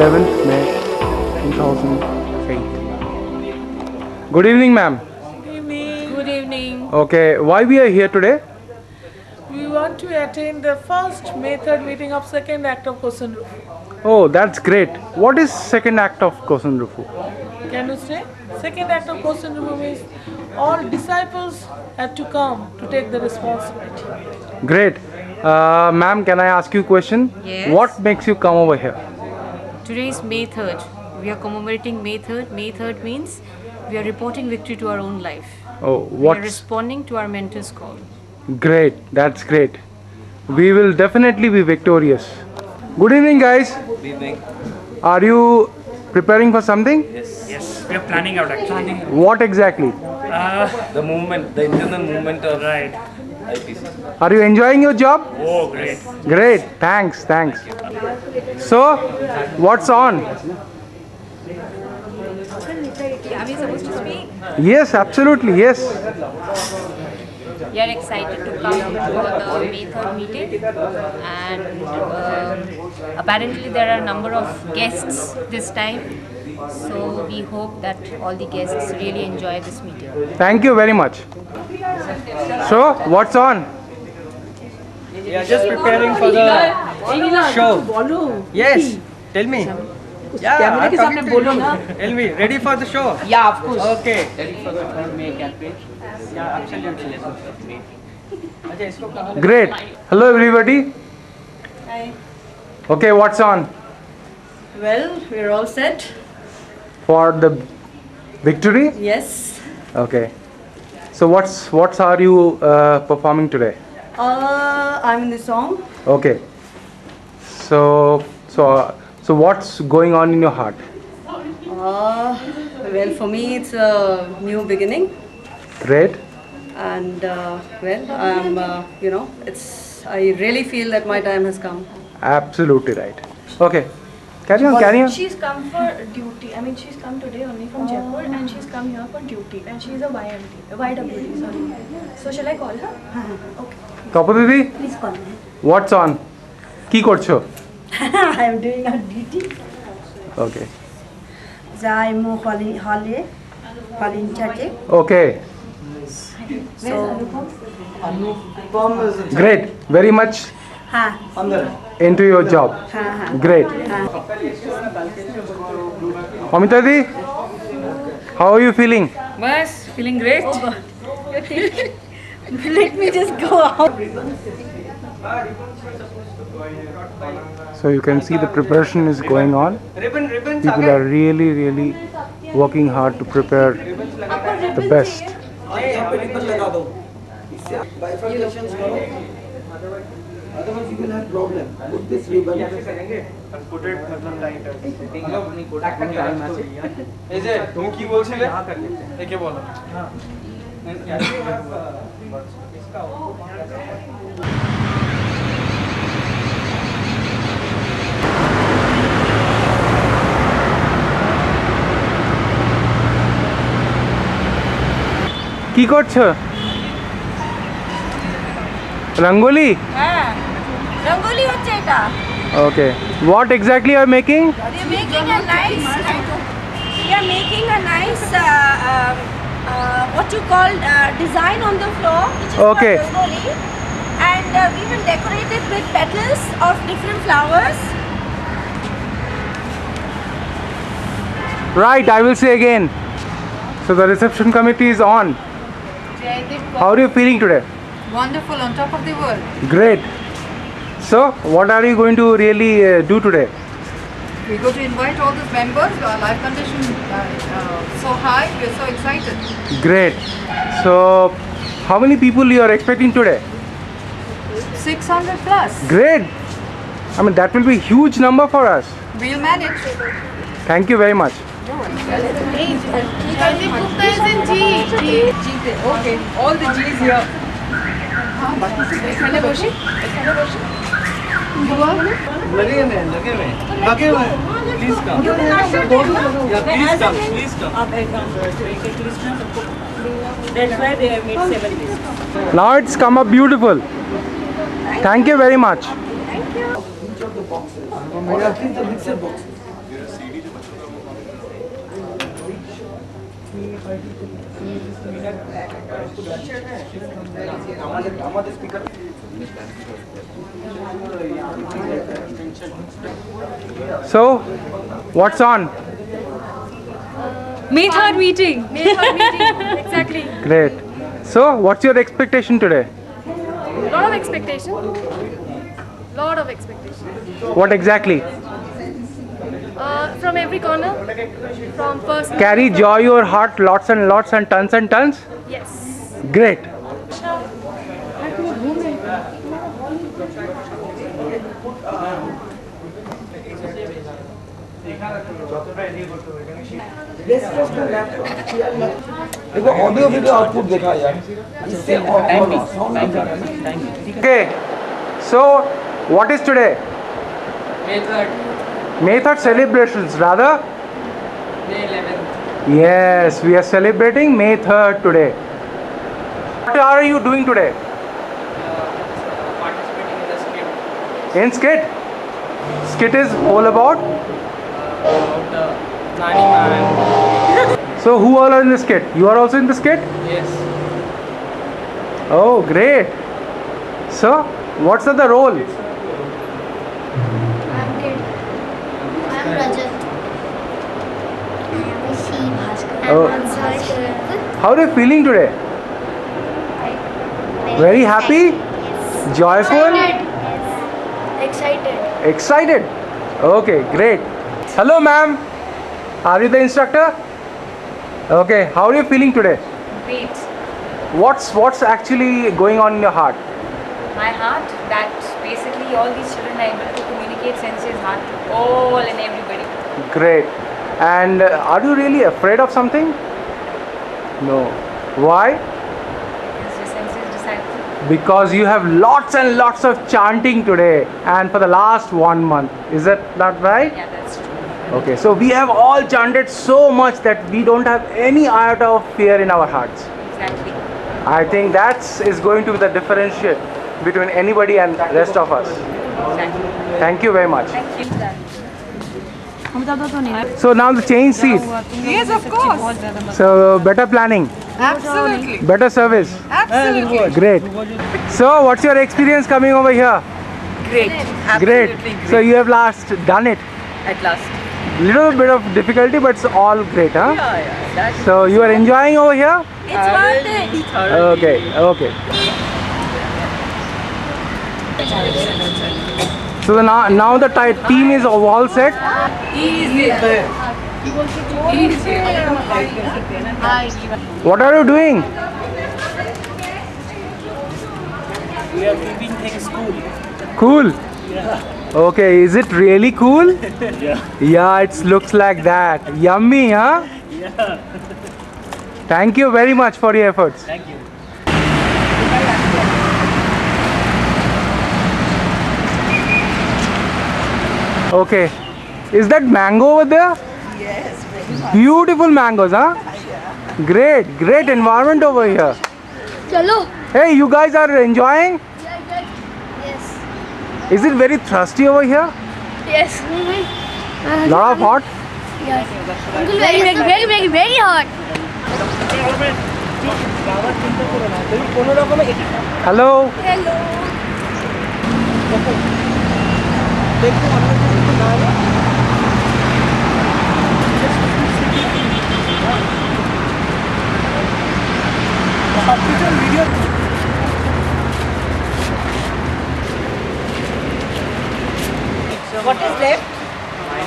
11th May 2008. Good evening, ma'am. Good evening. Okay, why we are here today? We want to attend the first May 3rd meeting of second act of Kosan Rufu. Oh, that's great. What is second act of Kosan Rufu? Can you say? Second act of Kosan Rufu means all disciples have to come to take the responsibility. Great. Ma'am, can I ask you a question? Yes. What makes you come over here? Today is May 3rd. We are commemorating May 3rd. May 3rd means we are reporting victory to our own life. Oh, We are what's responding to our mentor's call. great. That's great. We will definitely be victorious. Good evening, guys. Good evening. Are you preparing for something? Yes, we are planning out actually. What exactly? The movement, the internal movement of Right. IPC. Are you enjoying your job? Oh, great. Great. Thanks. So, what's on? Are we supposed to speak? Yes, absolutely. Yes. We are excited to come to the May 3rd meeting, and apparently there are a number of guests this time. So we hope that all the guests really enjoy this meeting. Thank you very much. So, what's on? We are just preparing for the show. Yes, tell me. Yeah, I'm talking to you. Tell me, ready for the show? Yeah, of course. Okay. Ready for the May campaign? Yeah, absolutely. अच्छा, इसको कहाँ Great. Hello, everybody. Hi. Okay, what's on? Well, we're all set. For the victory? Yes. Okay. So, what are you performing today? I'm in the song. Okay. So what's going on in your heart? Well, for me, it's a new beginning, Great. and well, I'm, I really feel that my time has come. Absolutely right. Okay. Carry on. She's come for duty. I mean, she's come today only from Jaipur, and she's come here for duty. And she's a YWD, sorry. So shall I call her? Okay. Tapudidi, Please call me. what's on? Ki korcho? I am doing her duty. Okay. I'm Holly Chake. Okay. So, Great. Very much into your job. Great. Amita di, how are you feeling? Bas, feeling great. let me just go out. So you can see the preparation is going on. ribbons People are really working hard to prepare the best. ribbon लगा दो. इससे bifurcations करो. Otherwise you will have problem. Put this ribbon. Put it मतलब tight. এই যে তুমি কি বলছিলে? একে বলো. কি করছো? রঙ্গোলি? হ্যাঁ, রঙ্গোলি হচ্ছে এটা। Okay. What exactly are you making? We are making a nice what you call design on the floor, which is Okay. called rangoli, and we will decorate it with petals of different flowers. Right, I will say again. So the reception committee is on. How are you feeling today? Wonderful, on top of the world. Great. So, what are you going to really do today? We're going to invite all the members. Our life condition so high. We're so excited. Great. So, how many people you are expecting today? 600 plus. Great. I mean, that will be a huge number for us. We'll manage. Thank you very much. Okay, all the G's here. लगे हुए. Please come. Yeah, please come. That's why they have made 7 days. Now it's come up beautiful. Thank you very much. Each of the boxes. Or at least the mixer boxes. So, what's on? May 3rd meeting. May 3rd meeting. Exactly. Great. So, what's your expectation today? Lot of expectation. Lot of expectation. What exactly? From every corner. From personal. Carry joy your heart, lots and lots and tons and tons. Yes. Great. देखो audio video output देखा यार इससे Okay. So, what is today? May 3rd, May 3rd celebrations, rather? May 11th. Yes, we are celebrating May 3rd today. What are you doing today? Participating in the skit In skit? Skit is all about? about the Nani Man. So, who all are in the skit? You are also in the skit? Yes. Oh, great. So, what's the role? I'm good. I'm Rajat. I'm Sheep. Oh. I'm Bhaskar. How are you feeling today? Very happy? Yes. Joyful? Yes. Excited. Excited? Okay, great. Hello, ma'am. Are you the instructor? Okay, how are you feeling today? Great. What's actually going on in your heart? My heart, that basically all these children are able to communicate Sensei's heart to all and everybody. Great. And are you really afraid of something? No. Why? Because you're Sensei's disciple. Because you have lots and lots of chanting today and for the last 1 month. Is that not right? Yeah, that's true. Okay, so we have all chanted so much that we don't have any iota of fear in our hearts. Exactly. I think that is going to be the differentiate between anybody and rest of us. Exactly. Thank you very much. Thank you. So now the change seat. Yes, of course. So better planning, Absolutely. better service. Absolutely. Great. So what's your experience coming over here? Great. Great. So you have done it. At last. Little bit of difficulty, but it's all great, huh? Yeah. That's So you are enjoying over here? it's worth it. Okay, okay. So now the team is all set. What are you doing? We are keeping things cool. Cool. Okay, is it really cool? Yeah, it looks like that. Yummy, huh? Yeah. Thank you very much for your efforts. Thank you. Okay. Is that mango over there? Yes. Beautiful mangoes, huh? Great, great environment over here. Chalo. Hey, you guys are enjoying? Yes. Is it very thirsty over here? Yes. Lot of hot? Yes. Uncle, very hot. Hello? Hello. What is left?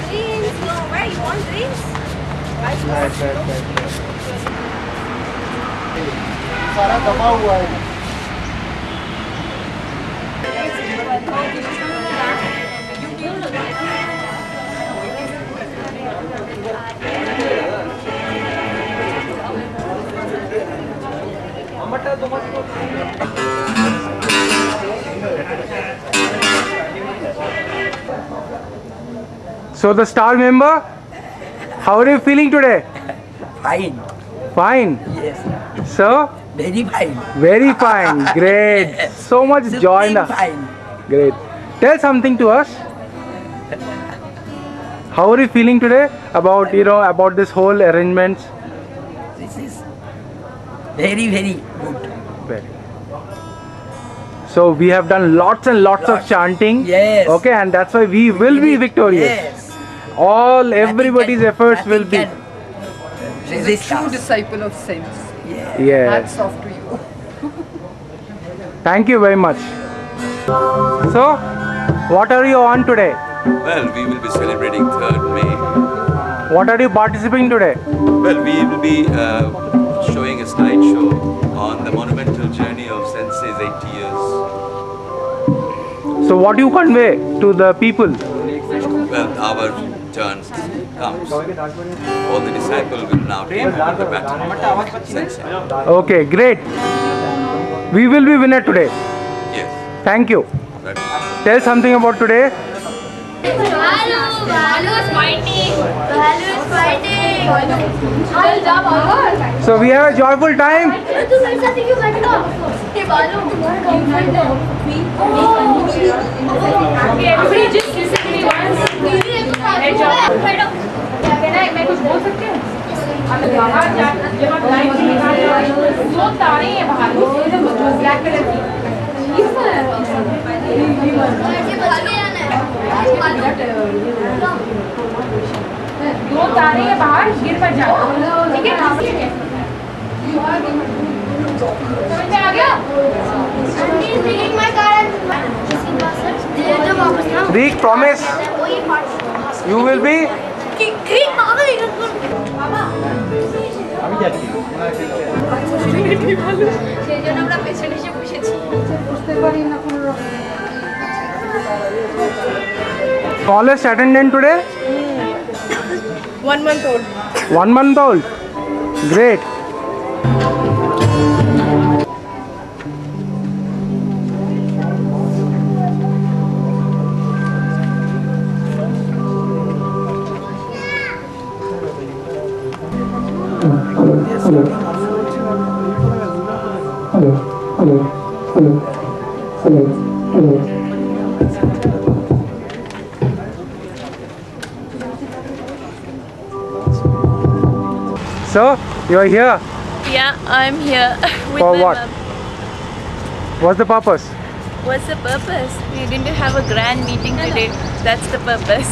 Drinks. No, why you want drinks? सारा दबा हुआ है So the star member, how are you feeling today? Fine. Fine. Yes. So, Very fine. very fine. Great. So much joy in the Fine. Great. Tell something to us. How are you feeling today about about this whole arrangements? This is very, very good. Very. So we have done lots and lots of chanting. Yes. Okay, and that's why we will be victorious. Yes. Everybody's efforts will be. She's a true disciple of sense. Yes. Hats off to you. Thank you very much. So, what are you on today? Well, we will be celebrating 3rd May. What are you participating today? Well, we will be showing a slideshow on the monumental journey of Sensei's 80 years. So, what do you convey to the people? Well, our turn comes. All the disciples will now take over the baton. Sensei. Okay, great. We will be winner today. Yes. Thank you. Right. Tell something about today. Balu is fighting. So we have a joyful time. Everybody just listen to me once. मैं कुछ बोल सकती हूँ? बाहर जब आप line में बाहर जा रहे हो, दो तारे हैं बाहर, ब्लैक कलर की। दो तारे हैं बाहर, गिर मत जाओ, ठीक है? समझ में आ गया? Greek, promise. You will be. Smallest attendant today? 1 month old. 1 month old. Great. So, you are here. Yeah, I'm here with For my what? mom. What's the purpose? What's the purpose? We didn't have a grand meeting today. That's the purpose.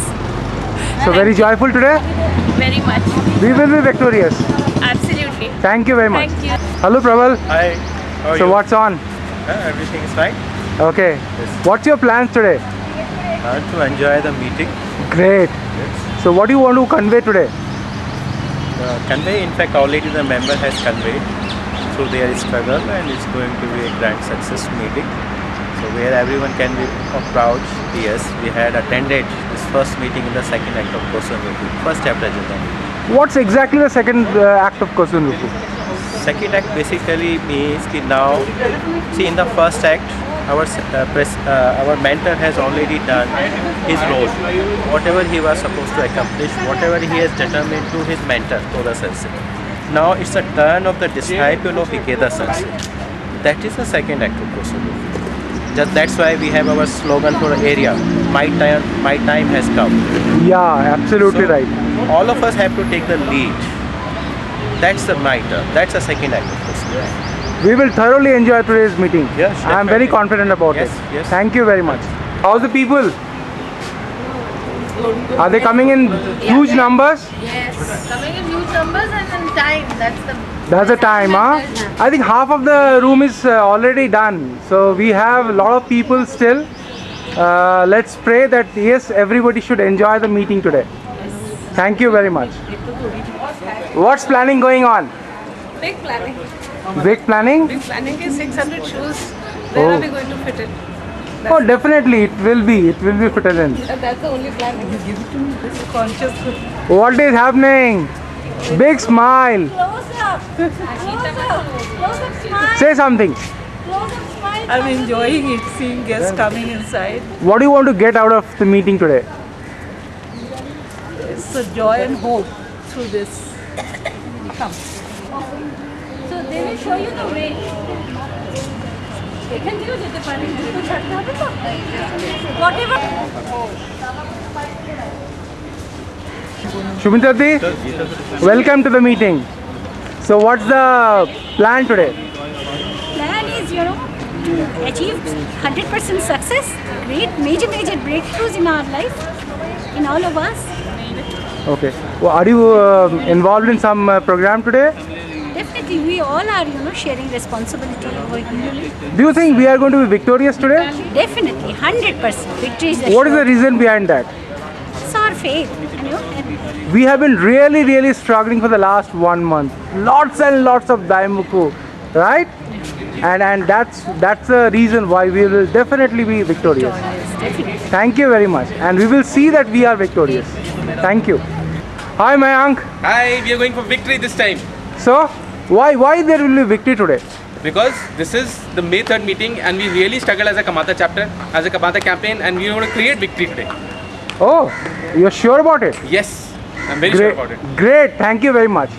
So very joyful today. Very much. We will be victorious. Absolutely. Thank you very much. Thank you. Hello, Prabal. Hi. How are So you? what's on? Everything is fine. Okay. What's your plans today? To enjoy the meeting. Great. So what do you want to convey today? Convey, in fact, already the member has conveyed through their struggle, and it's going to be a grand success meeting. So where everyone can be proud. Yes, we had attended this first meeting in the second act of Kosun Rupu, first chapter Jata meeting. What's exactly the second act of Kosun Rupu? Second act basically means that now, see, in the first act, our mentor has already done his role. Whatever he was supposed to accomplish, whatever he has determined to his mentor, Toda Sensei. Now it's the turn of the disciple of Ikeda Sensei. That is the second act of Kosun Rupu. Just that's why we have our slogan for the area, my time has come. Yeah, absolutely So, right. All of us have to take the lead. That's the my turn. That's the second act of Kosun Rupu. We will thoroughly enjoy today's meeting. Yes, I am very definitely. confident about Yes, it. yes. Thank you very much. How's the people? Are they coming in huge numbers? Yes, coming in huge numbers and in time. That's the time, huh? I think half of the room is already done. So we have a lot of people still. Let's pray that yes, everybody should enjoy the meeting today. Thank you very much. What's planning going on? Big planning. Big planning? Big planning is 600 shoes. Where Oh. are we going to fit it? Oh, definitely it will be fitted in. That's the only planning. Give it to me. This is conscious. What is happening? Big smile. Say something. I'm enjoying it, seeing guests coming inside. What do you want to get out of the meeting today? It's a joy and hope through this. Come. So they will show you the way. Whatever. Shumita Di, welcome to the meeting. So what's the plan today? Plan is, to achieve 100% success, great major breakthroughs in our life, in all of us. Okay. Well, are you involved in some program today? Definitely, we all are, sharing responsibility over here. Do you think we are going to be victorious today? Definitely, 100% victory is What is the assured. reason behind that? It's our faith, and We have been really struggling for the last 1 month. Lots and lots of Daimuku, right? And that's the reason why we will definitely be victorious. definitely. Thank you very much. And we will see that we are victorious. Thank you. Hi Mayank. Hi, we are going for victory this time. So, why there will be victory today? Because this is the May 3rd meeting and we really struggled as a Kamata chapter, as a Kamata campaign, and we are going to create victory today. Oh, you're sure about it? Yes, I'm very sure about it. Great, thank you very much.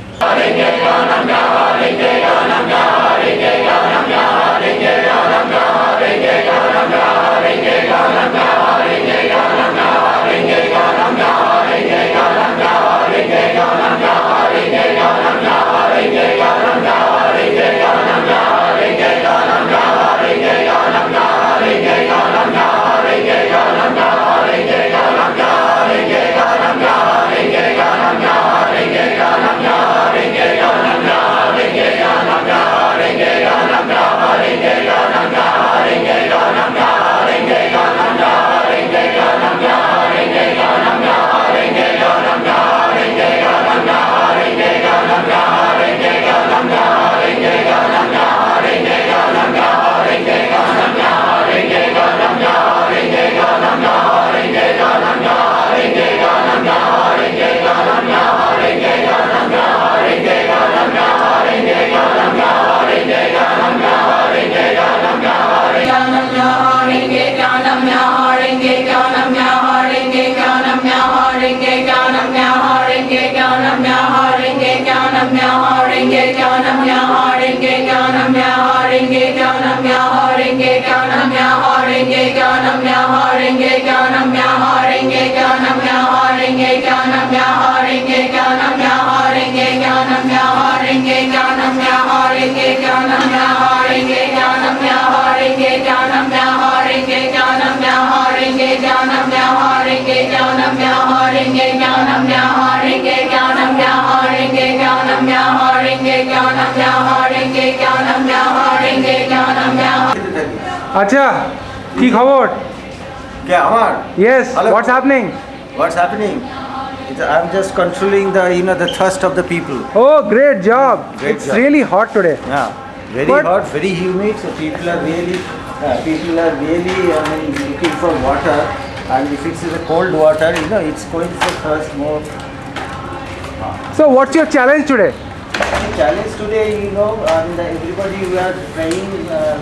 আচ্ছা কি খবর? Yes, what's happening? What's happening? I'm just controlling the thirst of the people. Oh, great job. It's job. really hot today. Yeah, very hot, very humid. So people are really, looking for water. And if it's a cold water, it's going to thirst more. So what's your challenge today? The challenge today, everybody we are praying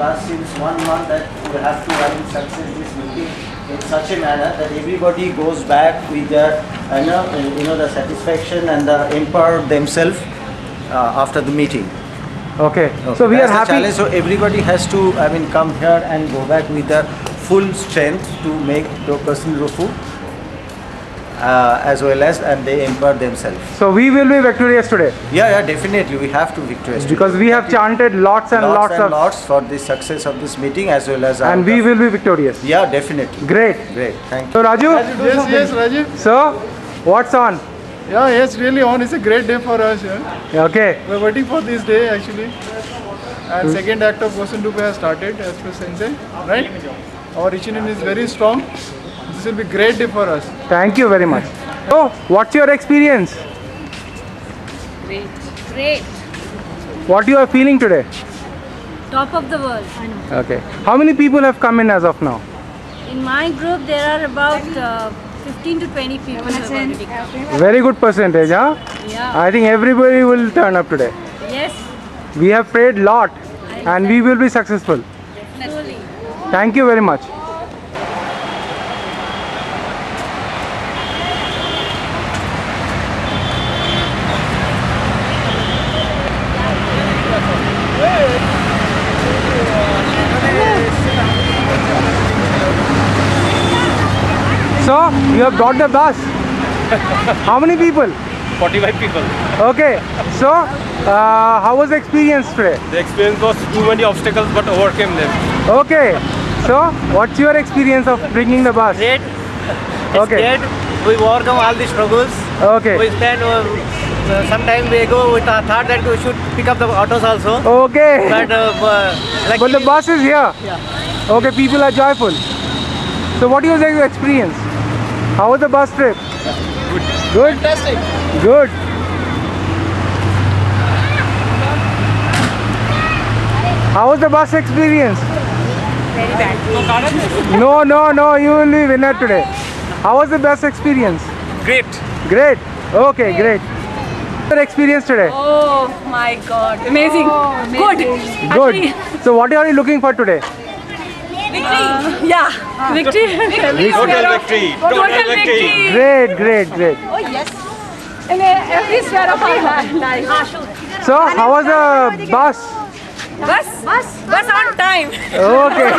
last since 1 month that we have to success this meeting in such a manner that everybody goes back with their, the satisfaction and the empower themselves after the meeting. Okay. So we That's are the happy. challenge. So everybody has to, come here and go back with their full strength to make Dokasin Rufu as well as, and they empower themselves. So we will be victorious today. Yeah, definitely. We have to victorious because we have chanted lots and lots of lots for the success of this meeting as well as and we will be victorious. Yeah, definitely. Great. Thank you. So Raju? Yes, Rajiv. So what's on? Yeah, yes, really on. It's a great day for us. Yeah? Okay. We're waiting for this day actually. And second act of Gosen Dupe has started as per Sensei, right? Our Ichinen is very strong. This will be great day for us. Thank you very much. So what's your experience? Great. What you are feeling today? Top of the world. Okay. How many people have come in as of now? In my group, there are about 15 to 20 people who have already come. Very good percentage, huh? Yeah. I think everybody will turn up today. Yes. We have prayed lot and we will be successful. Definitely. Thank you very much. So, you have brought the bus. How many people? 45 people. Okay, so how was the experience today? The experience was too many obstacles but overcame them. Okay, so what's your experience of bringing the bus? Great. Okay. We overcome all these struggles. Okay. We spend sometime we go with our thought that we should pick up the autos also. Okay. But But the bus is here. Yeah. Okay, people are joyful. So what was your experience? How was the bus trip? Good. Good? Fantastic. Good. How was the bus experience? Very bad. No, you will be winner today. How was the bus experience? Great. Great. Okay, great. Your experience today? Oh my God, amazing. Good. Good. So what are you looking for today? Victory. Yeah. Victory. Total victory. Total victory. Great. Oh yes. In every sphere of our life. So how was the bus? Bus on time. Okay.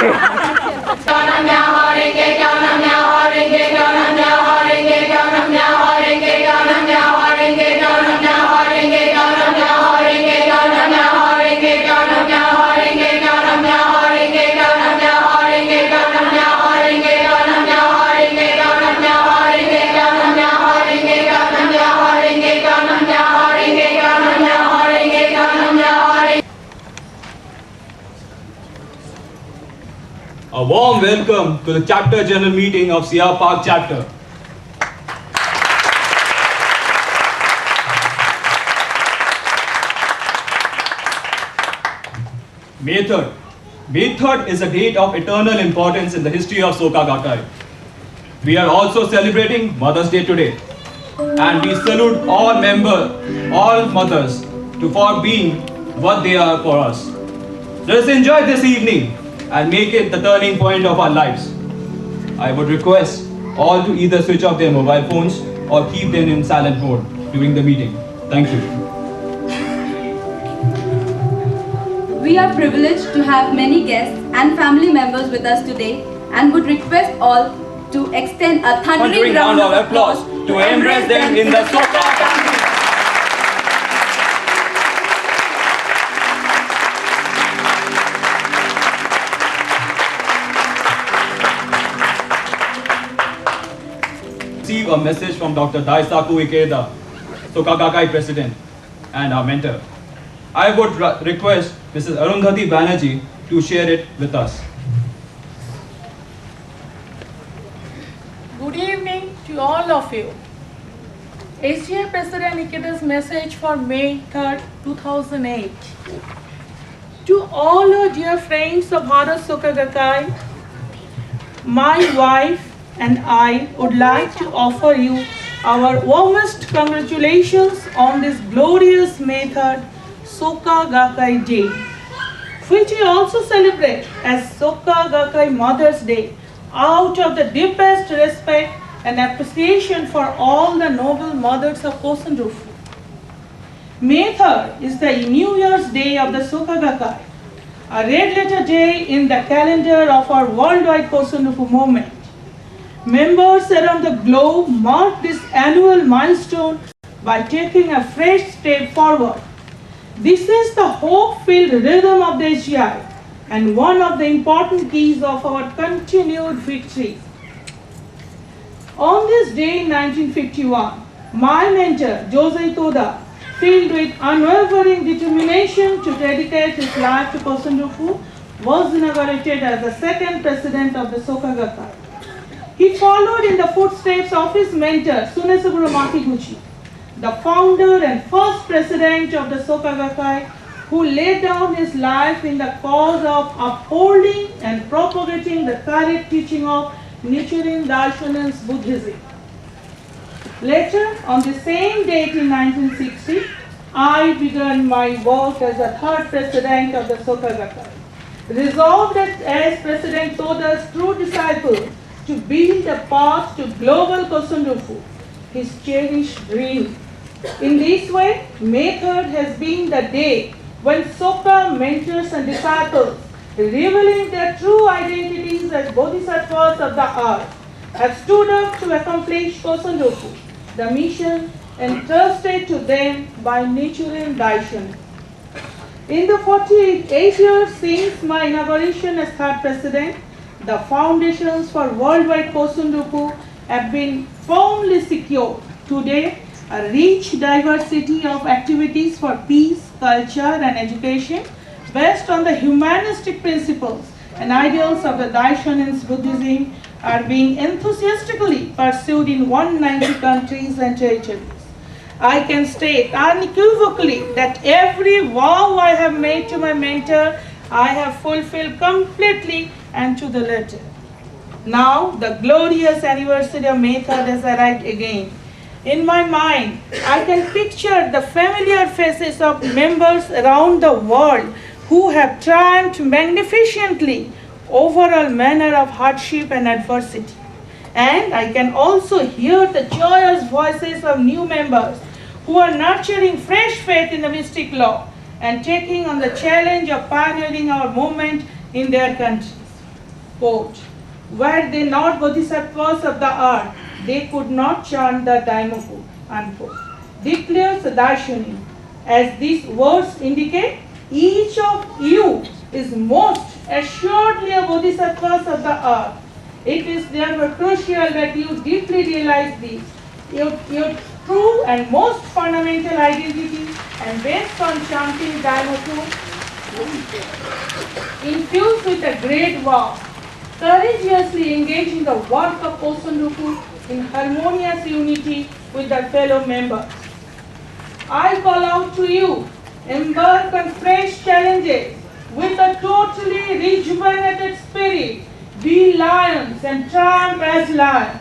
A warm welcome to the chapter general meeting of Sierra Park chapter. May 3rd. May 3rd is a date of eternal importance in the history of Soka Gakkai. We are also celebrating Mother's Day today. And we salute all members, all mothers, for being what they are for us. Let us enjoy this evening and make it the turning point of our lives. I would request all to either switch off their mobile phones or keep them in silent mode during the meeting. Thank you. We are privileged to have many guests and family members with us today and would request all to extend a thundering round of applause to embrace them in the Soka family. Receive a message from Dr. Daisaku Ikeda, Soka Gakkai President and our mentor. I would request Mrs. Arundhati Banerjee to share it with us. Good evening to all of you. HGA President Ikeda's message for May 3rd, 2008. To all our dear friends of Bharat Soka Gakkai, my wife and I would like to offer you our warmest congratulations on this glorious May 3rd Soka Gakkai Day, which we also celebrate as Soka Gakkai Mother's Day out of the deepest respect and appreciation for all the noble mothers of Kosenrufu. May 3rd is the New Year's Day of the Soka Gakkai, a red letter day in the calendar of our worldwide Kosenrufu movement. Members around the globe mark this annual milestone by taking a fresh step forward. This is the hope-filled rhythm of the HGI and one of the important keys of our continued victory. On this day in 1951, my mentor, Jose Toda, filled with unwavering determination to dedicate his life to Kosenrufu, was inaugurated as the second president of the Soka Gakkai. He followed in the footsteps of his mentor, Sunesaburo Makiguchi, the founder and first president of the Soka Gakkai, who laid down his life in the cause of upholding and propagating the correct teaching of Nichiren Daishonin's Buddhism. Later, on the same date in 1960, I began my work as the third president of the Soka Gakkai, resolved as President Toda's true disciple to build a path to global Kosenrufu, his cherished dream. In this way, May 3rd has been the day when Soka mentors and disciples, revealing their true identities as bodhisattvas of the earth, have stood up to accomplish Kosenrufu, the mission entrusted to them by Nichiren Daishonin. In the 48 years since my inauguration as third president, the foundations for worldwide Kosundufu have been firmly secured. Today, a rich diversity of activities for peace, culture and education based on the humanistic principles and ideals of the Daishonin's Buddhism are being enthusiastically pursued in 190 countries and territories. I can state unequivocally that every vow I have made to my mentor, I have fulfilled completely and to the letter. Now, the glorious anniversary of May 3rd has arrived again. In my mind, I can picture the familiar faces of members around the world who have triumphed magnificently over all manner of hardship and adversity. And I can also hear the joyous voices of new members who are nurturing fresh faith in the mystic law and taking on the challenge of pioneering our movement in their countries. Quote, were they not bodhisattvas of the earth, they could not chant the Daimoku, unquote. Declares the Daishonin. As these words indicate, each of you is most assuredly a bodhisattvas of the earth. It is therefore crucial that you deeply realize this. Your true and most fundamental identity and based on chanting Daimoku, infused with a great vow, courageously engage in the work of Kosundufu in harmonious unity with their fellow members. I call out to you, embark on fresh challenges with a totally rejuvenated spirit. Be lions and triumph as lions.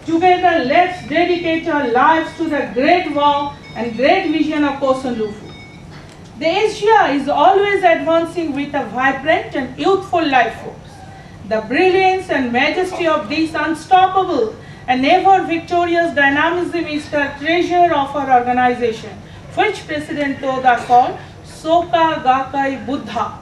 Together, let's dedicate our lives to the great vow and great vision of Kosundufu. The Asia is always advancing with a vibrant and youthful life force. The brilliance and majesty of this unstoppable and ever victorious dynamism is the treasure of our organization, which President Toda called Soka Gakkai Buddha.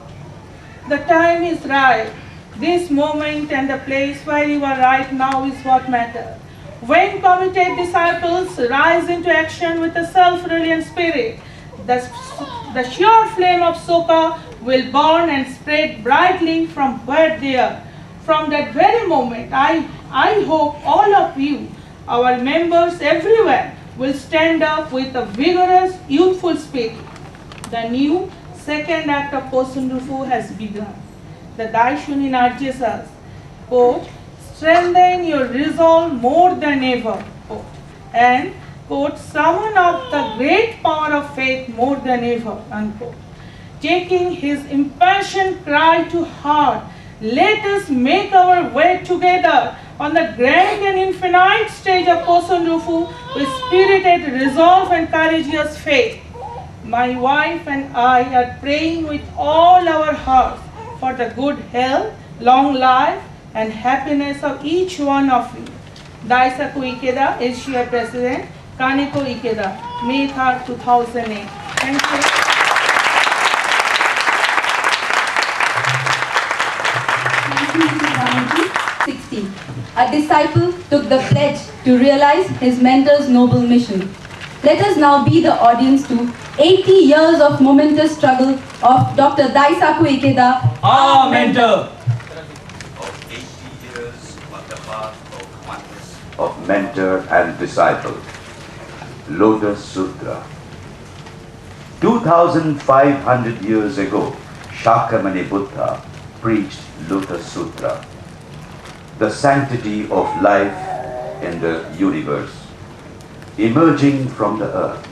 The time is right. This moment and the place where you are right now is what matters. When committed disciples rise into action with a self-reliant spirit, the sheer flame of Soka will burn and spread brightly from where they are. From that very moment, I hope all of you, our members everywhere, will stand up with a vigorous, youthful spirit. The new second act of Kosundufu has begun. The Daishonin urges us, quote, strengthen your resolve more than ever, quote, and, quote, summon up the great power of faith more than ever, unquote. Taking his impassioned cry to heart, let us make our way together on the grand and infinite stage of Kosundufu with spirited resolve and courageous faith. My wife and I are praying with all our hearts for the good health, long life, and happiness of each one of you. Daisaku Ikeda, Asia President, Kaneko Ikeda, May 3rd, 2008. Thank you. A disciple took the pledge to realize his mentor's noble mission. Let us now be the audience to 80 years of momentous struggle of Dr. Daisaku Ikeda, our mentor. Of 80 years on the path of oneness of mentor and disciple. Lotus Sutra. 2,500 years ago, Shakyamuni Buddha preached Lotus Sutra, the sanctity of life in the universe, emerging from the earth.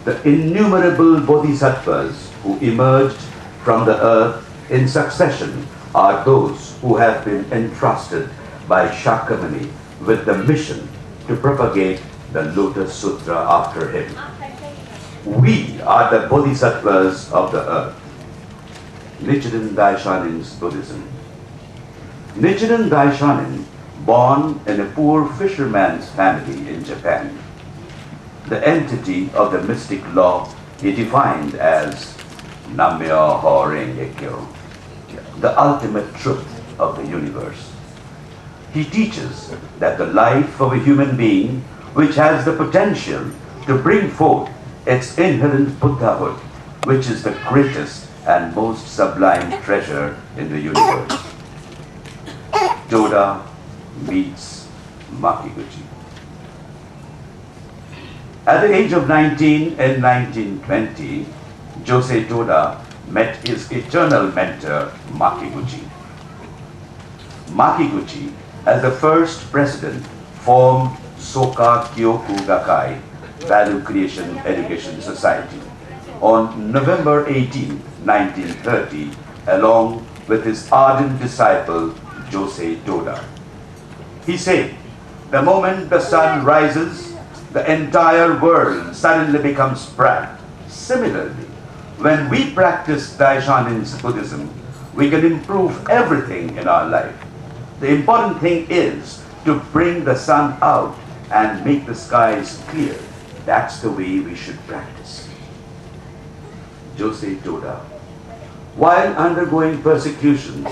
The innumerable bodhisattvas who emerged from the earth in succession are those who have been entrusted by Shakyamuni with the mission to propagate the Lotus Sutra after him. We are the bodhisattvas of the earth. Nichiren Daishonin's Buddhism. Nichiren Daishonin, born in a poor fisherman's family in Japan. The entity of the mystic law he defined as Nam-myoho Renge Kyo, the ultimate truth of the universe. He teaches that the life of a human being which has the potential to bring forth its inherent Buddhahood, which is the greatest and most sublime treasure in the universe. Toda meets Makiguchi. At the age of 19 in 1920, Josei Toda met his eternal mentor, Makiguchi. Makiguchi, as the first president, formed Soka Kyoku Gakkai, Value Creation Education Society, on November 18, 1930, along with his ardent disciple, Josei Toda. He said, "The moment the sun rises, the entire world suddenly becomes bright. Similarly, when we practice Daishonin's Buddhism, we can improve everything in our life. The important thing is to bring the sun out and make the skies clear. That's the way we should practice." Josei Toda. While undergoing persecutions,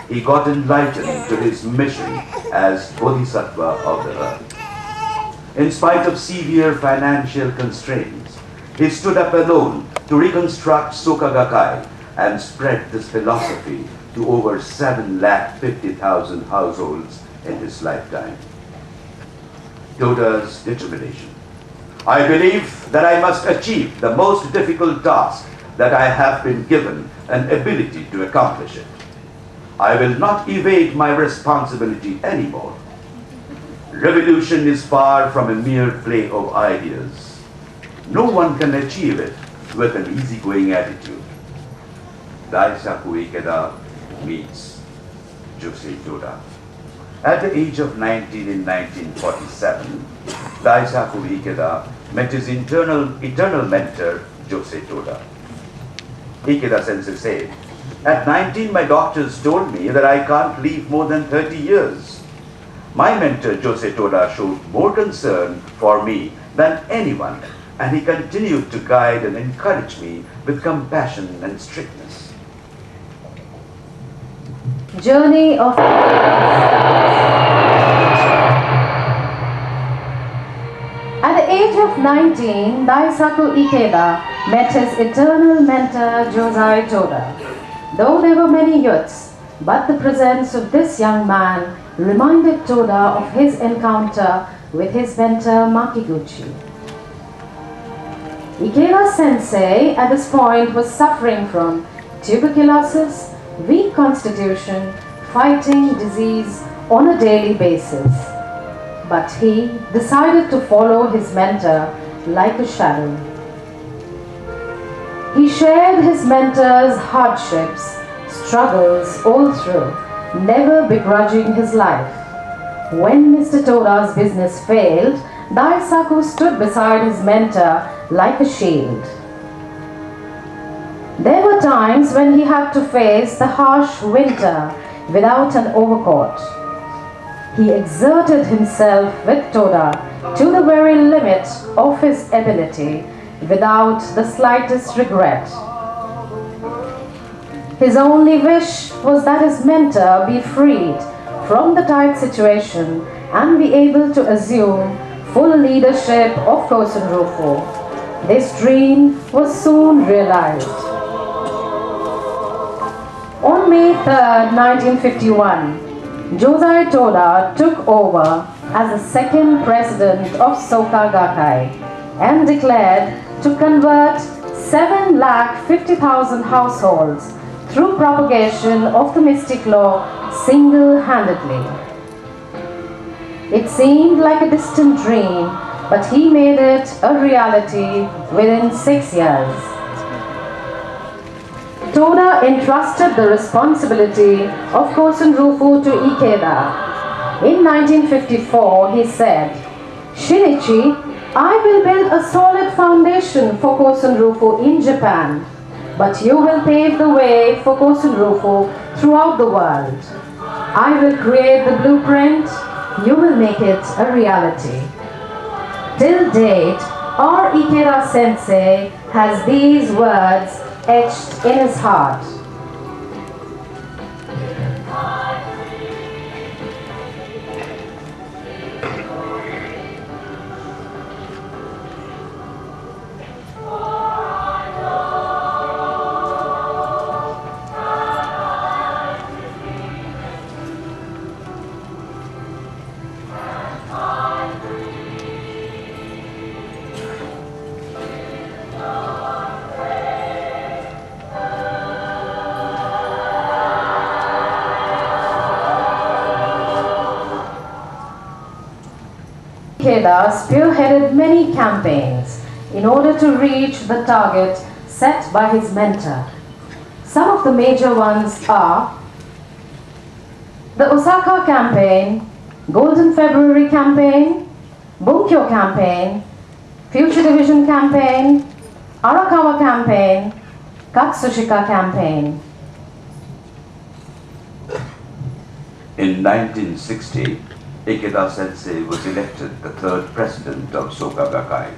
he got enlightened to his mission as Bodhisattva of the earth. In spite of severe financial constraints, he stood up alone to reconstruct Soka Gakkai and spread this philosophy to over 750,000 households in his lifetime. Toda's determination. "I believe that I must achieve the most difficult task that I have been given an ability to accomplish it. I will not evade my responsibility anymore. Revolution is far from a mere play of ideas. No one can achieve it with an easygoing attitude." Daisaku Ikeda meets Josei Toda. At the age of 19 in 1947, Daisaku Ikeda met his eternal mentor, Josei Toda. Ikeda Sensei said, "At 19, my doctors told me that I can't live more than 30 years. My mentor, Josei Toda, showed more concern for me than anyone, and he continued to guide and encourage me with compassion and strictness." Journey of At the age of 19, Daisaku Ikeda met his eternal mentor Josei Toda. Though there were many youths, but the presence of this young man reminded Toda of his encounter with his mentor Makiguchi. Ikeda Sensei at this point was suffering from tuberculosis, weak constitution, fighting disease on a daily basis. But he decided to follow his mentor like a shadow. He shared his mentor's hardships, struggles all through, never begrudging his life. When Mr. Toda's business failed, Daisaku stood beside his mentor like a shield. There were times when he had to face the harsh winter without an overcoat. He exerted himself with Toda to the very limit of his ability without the slightest regret. His only wish was that his mentor be freed from the tight situation and be able to assume full leadership of Kosen Rufu. This dream was soon realized. On May 3, 1951, Josei Toda took over as the second president of Soka Gakkai and declared to convert 750,000 households through propagation of the mystic law single-handedly. It seemed like a distant dream, but he made it a reality within 6 years. Toda entrusted the responsibility of Kosen Rufu to Ikeda. In 1954, he said, "Shinichi, I will build a solid foundation for Kosen Rufu in Japan, but you will pave the way for Kosen Rufu throughout the world. I will create the blueprint, you will make it a reality." Till date, our Ikeda Sensei has these words etched in his heart. Ikeda spearheaded many campaigns in order to reach the target set by his mentor. Some of the major ones are the Osaka Campaign, Golden February Campaign, Bunkyo Campaign, Future Division Campaign, Arakawa Campaign, Katsushika Campaign. In 1960, Ikeda Sensei was elected the third president of Soka Gakkai.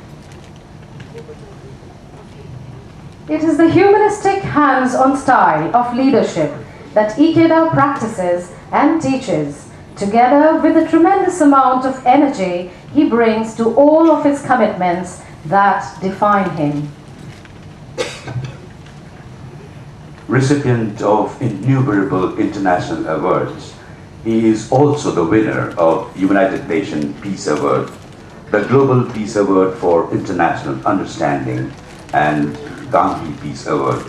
It is the humanistic hands-on style of leadership that Ikeda practices and teaches, together with the tremendous amount of energy he brings to all of his commitments that define him. Recipient of innumerable international awards, he is also the winner of United Nations Peace Award, the Global Peace Award for International Understanding, and Gandhi Peace Award.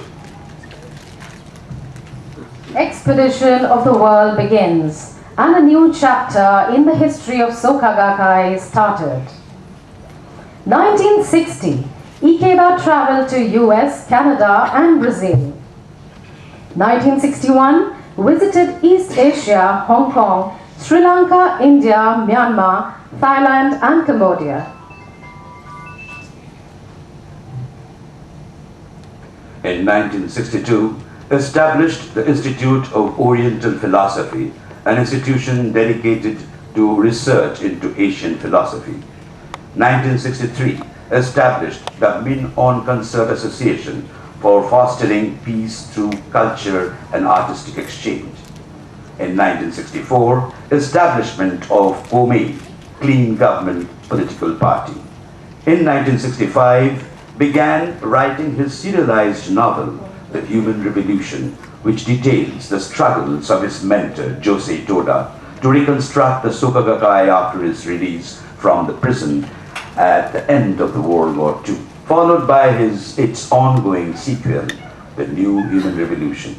Expedition of the world begins, and a new chapter in the history of Soka Gakkai started. 1960, Ikeda traveled to US, Canada, and Brazil. 1961, visited East Asia, Hong Kong, Sri Lanka, India, Myanmar, Thailand, and Cambodia. In 1962, established the Institute of Oriental Philosophy, an institution dedicated to research into Asian philosophy. 1963, established the Min-On Concert Association for fostering peace through culture and artistic exchange. In 1964, establishment of Komei, Clean Government Political Party. In 1965, began writing his serialized novel, The Human Revolution, which details the struggles of his mentor, Josei Toda, to reconstruct the Soka Gakkai after his release from the prison at the end of the World War II, followed by its ongoing sequel, The New Human Revolution.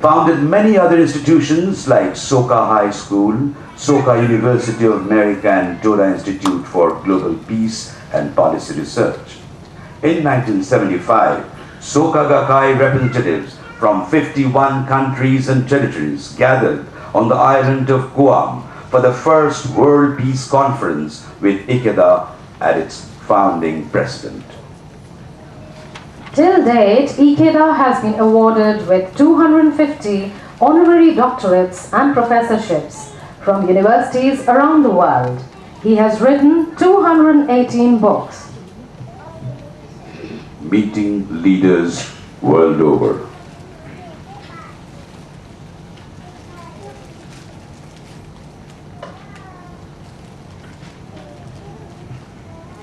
Founded many other institutions like Soka High School, Soka University of America, and Toda Institute for Global Peace and Policy Research. In 1975, Soka Gakkai representatives from 51 countries and territories gathered on the island of Guam for the first World Peace Conference with Ikeda as its founding president. Till date, Ikeda has been awarded with 250 honorary doctorates and professorships from universities around the world. He has written 218 books. Meeting leaders world over.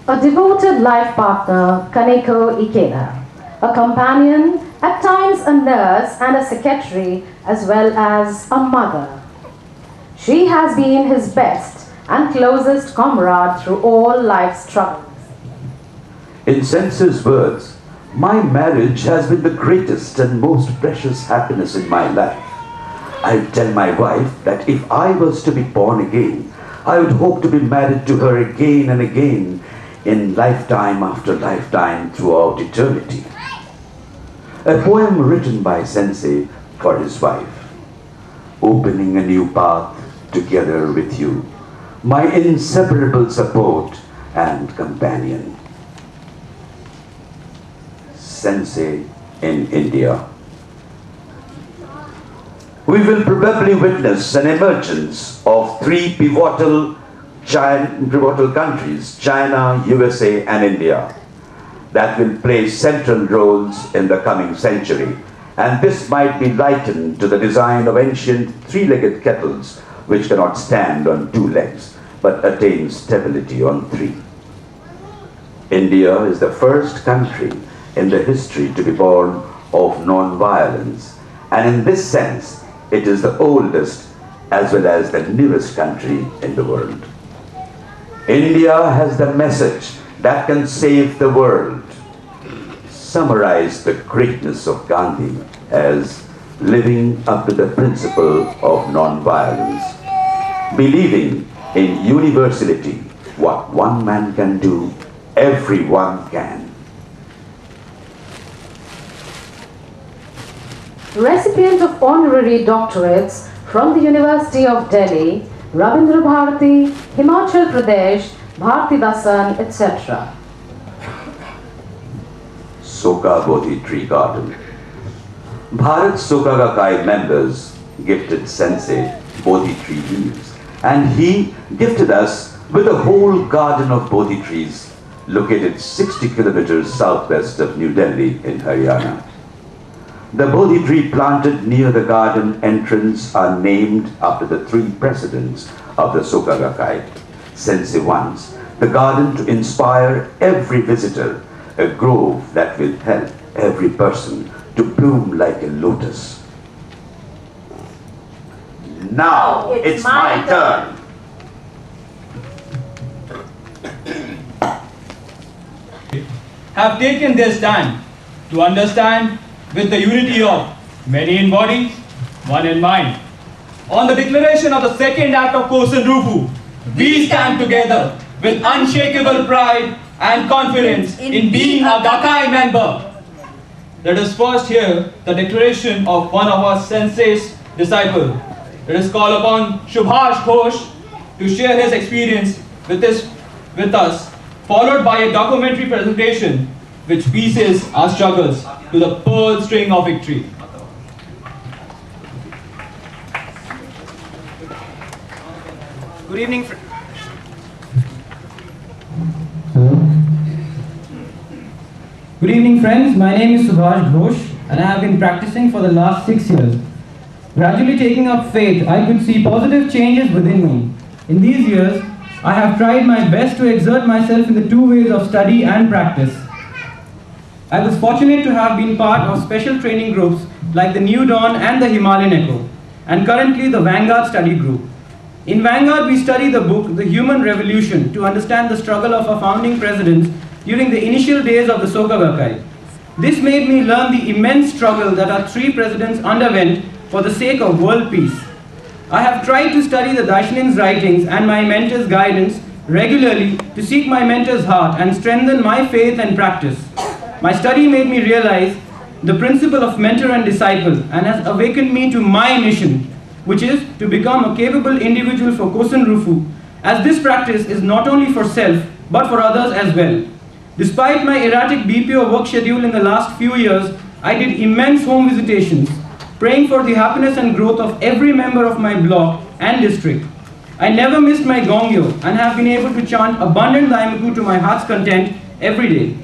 A devoted life partner, Kaneko Ikeda. A companion, at times a nurse and a secretary, as well as a mother. She has been his best and closest comrade through all life's struggles. In Sensei's words, my marriage has been the greatest and most precious happiness in my life. I tell my wife that if I was to be born again, I would hope to be married to her again and again in lifetime after lifetime throughout eternity. A poem written by Sensei for his wife. Opening a new path together with you, my inseparable support and companion. Sensei in India. We will probably witness an emergence of three pivotal countries, China, USA, and India, that will play central roles in the coming century. And this might be likened to the design of ancient three-legged kettles, which cannot stand on two legs, but attain stability on three. India is the first country in the history to be born of non-violence, and in this sense, it is the oldest as well as the newest country in the world. India has the message that can save the world. Summarize the greatness of Gandhi as living up to the principle of non-violence, believing in universality what one man can do, everyone can. Recipient of honorary doctorates from the University of Delhi, Rabindra Bharati, Himachal Pradesh, Bharti Dasan, etc. Soka Bodhi Tree Garden. Bharat Soka Gakkai members gifted Sensei Bodhi tree leaves, and he gifted us with a whole garden of Bodhi trees located 60 kilometers southwest of New Delhi in Haryana. The Bodhi tree planted near the garden entrance are named after the three presidents of the Soka Gakkai. Sensei wants the garden to inspire every visitor, a grove that will help every person to bloom like a lotus. Now it's my turn. Have taken their stand to understand with the unity of many in body, one in mind. On the declaration of the second act of Kosen Rufu, we stand together with unshakable pride and confidence in being a Gakkai member. Let us first hear the declaration of one of our sensei's disciples. Let us call upon Subhash Ghosh to share his experience with us, followed by a documentary presentation which pieces our struggles to the pearl string of victory. Good evening. Good evening, friends. My name is Subhash Ghosh and I have been practicing for the last 6 years. Gradually taking up faith, I could see positive changes within me. In these years, I have tried my best to exert myself in the two ways of study and practice. I was fortunate to have been part of special training groups like the New Dawn and the Himalayan Echo, and currently the Vanguard study group. In Vanguard, we study the book, The Human Revolution, to understand the struggle of our founding presidents during the initial days of the Soka Gakkai. This made me learn the immense struggle that our three presidents underwent for the sake of world peace. I have tried to study the Daishanin's writings and my mentor's guidance regularly to seek my mentor's heart and strengthen my faith and practice. My study made me realize the principle of mentor and disciple and has awakened me to my mission, which is to become a capable individual for Kosen Rufu, as this practice is not only for self but for others as well. Despite my erratic BPO work schedule in the last few years, I did immense home visitations, praying for the happiness and growth of every member of my block and district. I never missed my Gongyo and have been able to chant abundant Daimaku to my heart's content every day.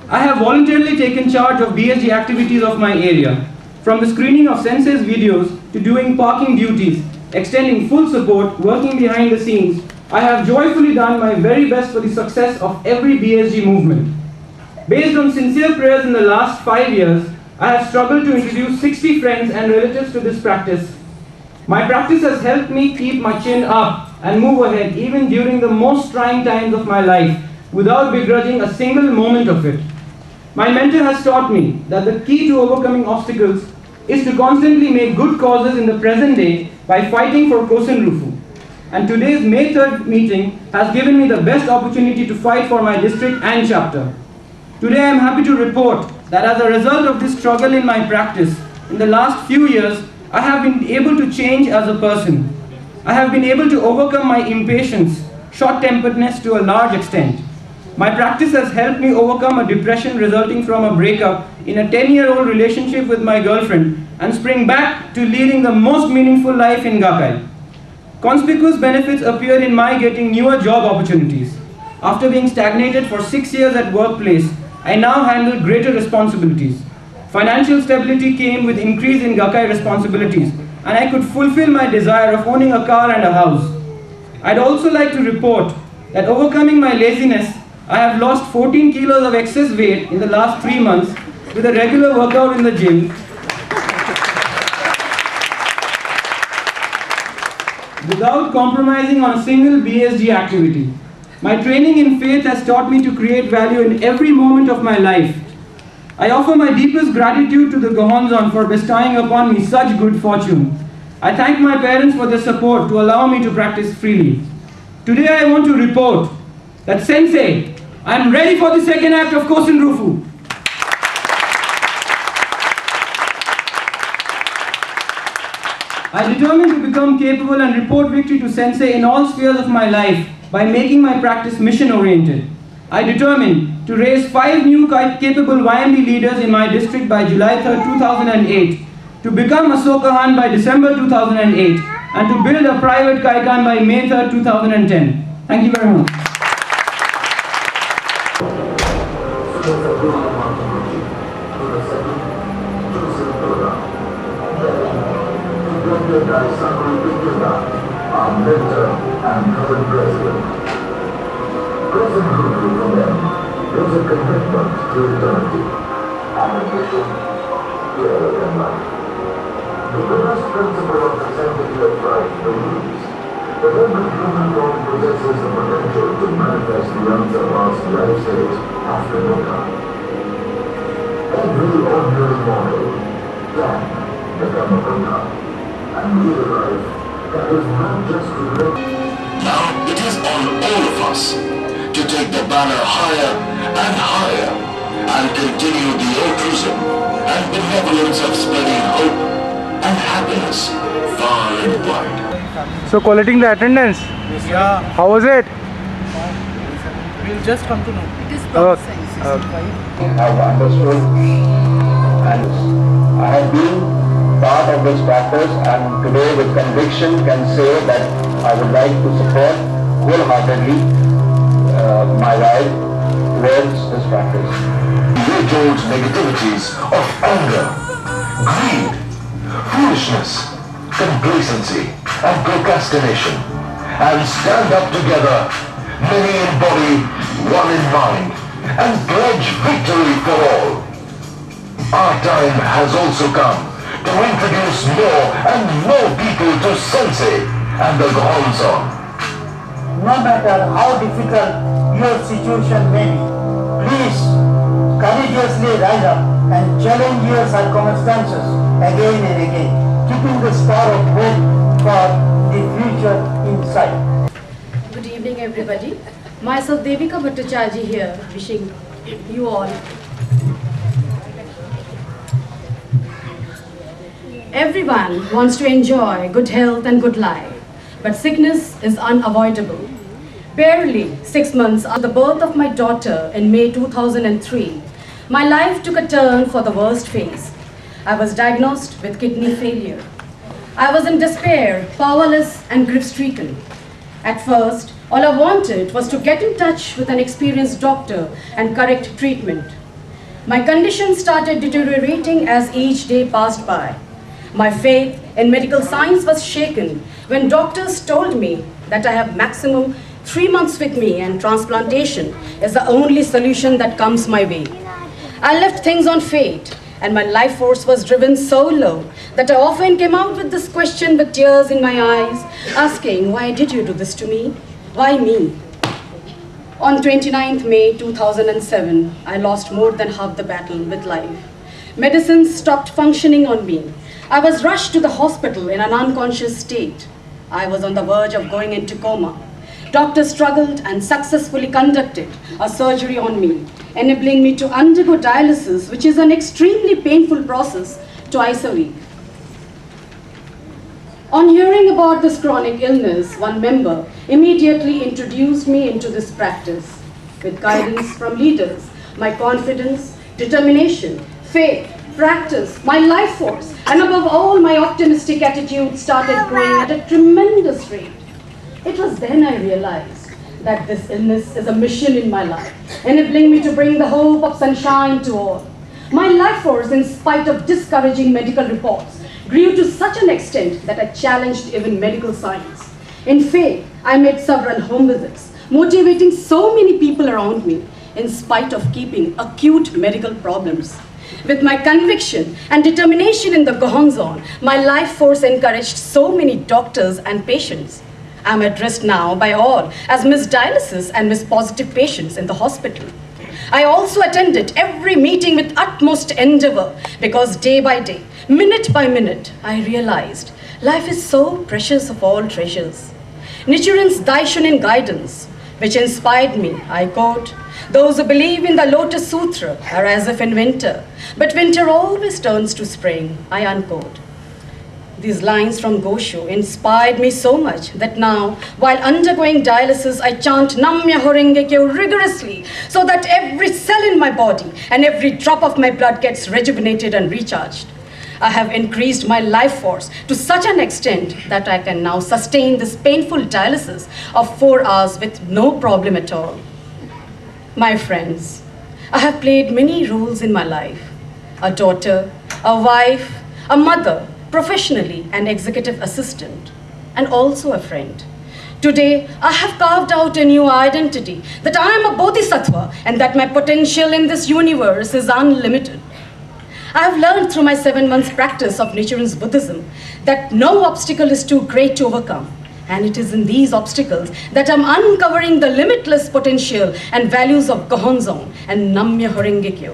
I have voluntarily taken charge of BSG activities of my area, from the screening of Sensei's videos to doing parking duties, extending full support, working behind the scenes. I have joyfully done my very best for the success of every BSG movement. Based on sincere prayers in the last 5 years, I have struggled to introduce 60 friends and relatives to this practice. My practice has helped me keep my chin up and move ahead even during the most trying times of my life without begrudging a single moment of it. My mentor has taught me that the key to overcoming obstacles is to constantly make good causes in the present day by fighting for Kosen Rufu. And today's May 3rd meeting has given me the best opportunity to fight for my district and chapter. Today I am happy to report that as a result of this struggle in my practice, in the last few years, I have been able to change as a person. I have been able to overcome my impatience, short-temperedness to a large extent. My practice has helped me overcome a depression resulting from a breakup in a 10-year-old relationship with my girlfriend and spring back to leading the most meaningful life in Gakkai. Conspicuous benefits appear in my getting newer job opportunities. After being stagnated for 6 years at workplace, I now handle greater responsibilities. Financial stability came with increase in Gakkai responsibilities, and I could fulfill my desire of owning a car and a house. I'd also like to report that overcoming my laziness, I have lost 14 kilos of excess weight in the last 3 months with a regular workout in the gym, without compromising on a single BSG activity. My training in faith has taught me to create value in every moment of my life. I offer my deepest gratitude to the Gohonzon for bestowing upon me such good fortune. I thank my parents for their support to allow me to practice freely. Today I want to report that Sensei, I am ready for the second act of Kosen Rufu. I determined to become capable and report victory to Sensei in all spheres of my life by making my practice mission-oriented. I determined to raise 5 new capable YMD leaders in my district by July 3rd, 2008, to become a Sokahan by December 2008, and to build a private Kaikan by May 3rd, 2010. Thank you very much. Our mentor and current president. President Rufu for them is a commitment to eternity and a mission clearer than life. The first principle of the sanctity of life believes that every human form possesses the potential to manifest the unsurpassed life stage after Buddha. Every ordinary mortal can become a Buddha and lead a life that is not just related. Now it is on all of us to take the banner higher and higher and continue the altruism and benevolence of spreading hope and happiness far and wide. So collecting the attendance? Yeah. How was it? We'll just come to know. It is promising. I've understood and I have been part of this practice, and today with conviction can say that I would like to support wholeheartedly my wife towards this practice. Riddled negativities of anger, greed, foolishness, complacency, and procrastination, and stand up together, many in body, one in mind, and pledge victory for all. Our time has also come to introduce more and more people to Sensei and the Gohonzon. No matter how difficult your situation may be, please courageously rise up and challenge your circumstances again and again, keeping the star of hope for the future in sight. Good evening, everybody. Myself, Devika Bhattacharya here, wishing you all. Everyone wants to enjoy good health and good life, but sickness is unavoidable. Barely 6 months after the birth of my daughter in May 2003, my life took a turn for the worst phase. I was diagnosed with kidney failure. I was in despair, powerless and grief-stricken. At first, all I wanted was to get in touch with an experienced doctor and correct treatment. My condition started deteriorating as each day passed by. My faith in medical science was shaken when doctors told me that I have maximum 3 months with me and transplantation is the only solution that comes my way. I left things on fate and my life force was driven so low that I often came out with this question with tears in my eyes, asking, why did you do this to me? Why me? On 29th May 2007, I lost more than half the battle with life. Medicine stopped functioning on me. I was rushed to the hospital in an unconscious state. I was on the verge of going into coma. Doctors struggled and successfully conducted a surgery on me, enabling me to undergo dialysis, which is an extremely painful process, twice a week. On hearing about this chronic illness, one member immediately introduced me into this practice. With guidance from leaders, my confidence, determination, faith, practice, my life force, and above all, my optimistic attitude started growing at a tremendous rate. It was then I realized that this illness is a mission in my life, enabling me to bring the hope of sunshine to all. My life force, in spite of discouraging medical reports, grew to such an extent that I challenged even medical science. In faith, I made several home visits, motivating so many people around me, in spite of keeping acute medical problems. With my conviction and determination in the Gohonzon, my life force encouraged so many doctors and patients. I am addressed now by all as Miss Dialysis and Miss Positive patients in the hospital. I also attended every meeting with utmost endeavor because day by day, minute by minute, I realized life is so precious of all treasures. Nichiren's Daishonin guidance which inspired me. I quote, "Those who believe in the Lotus Sutra are as if in winter, but winter always turns to spring," I unquote. These lines from Gosho inspired me so much that now, while undergoing dialysis, I chant Namya Horengekyo rigorously so that every cell in my body and every drop of my blood gets rejuvenated and recharged. I have increased my life force to such an extent that I can now sustain this painful dialysis of 4 hours with no problem at all. My friends, I have played many roles in my life: a daughter, a wife, a mother, professionally an executive assistant, and also a friend. Today, I have carved out a new identity, that I am a bodhisattva and that my potential in this universe is unlimited. I have learned through my 7 months practice of Nichiren's Buddhism that no obstacle is too great to overcome. And it is in these obstacles that I'm uncovering the limitless potential and values of Gohonzon and Namya Horengekyo.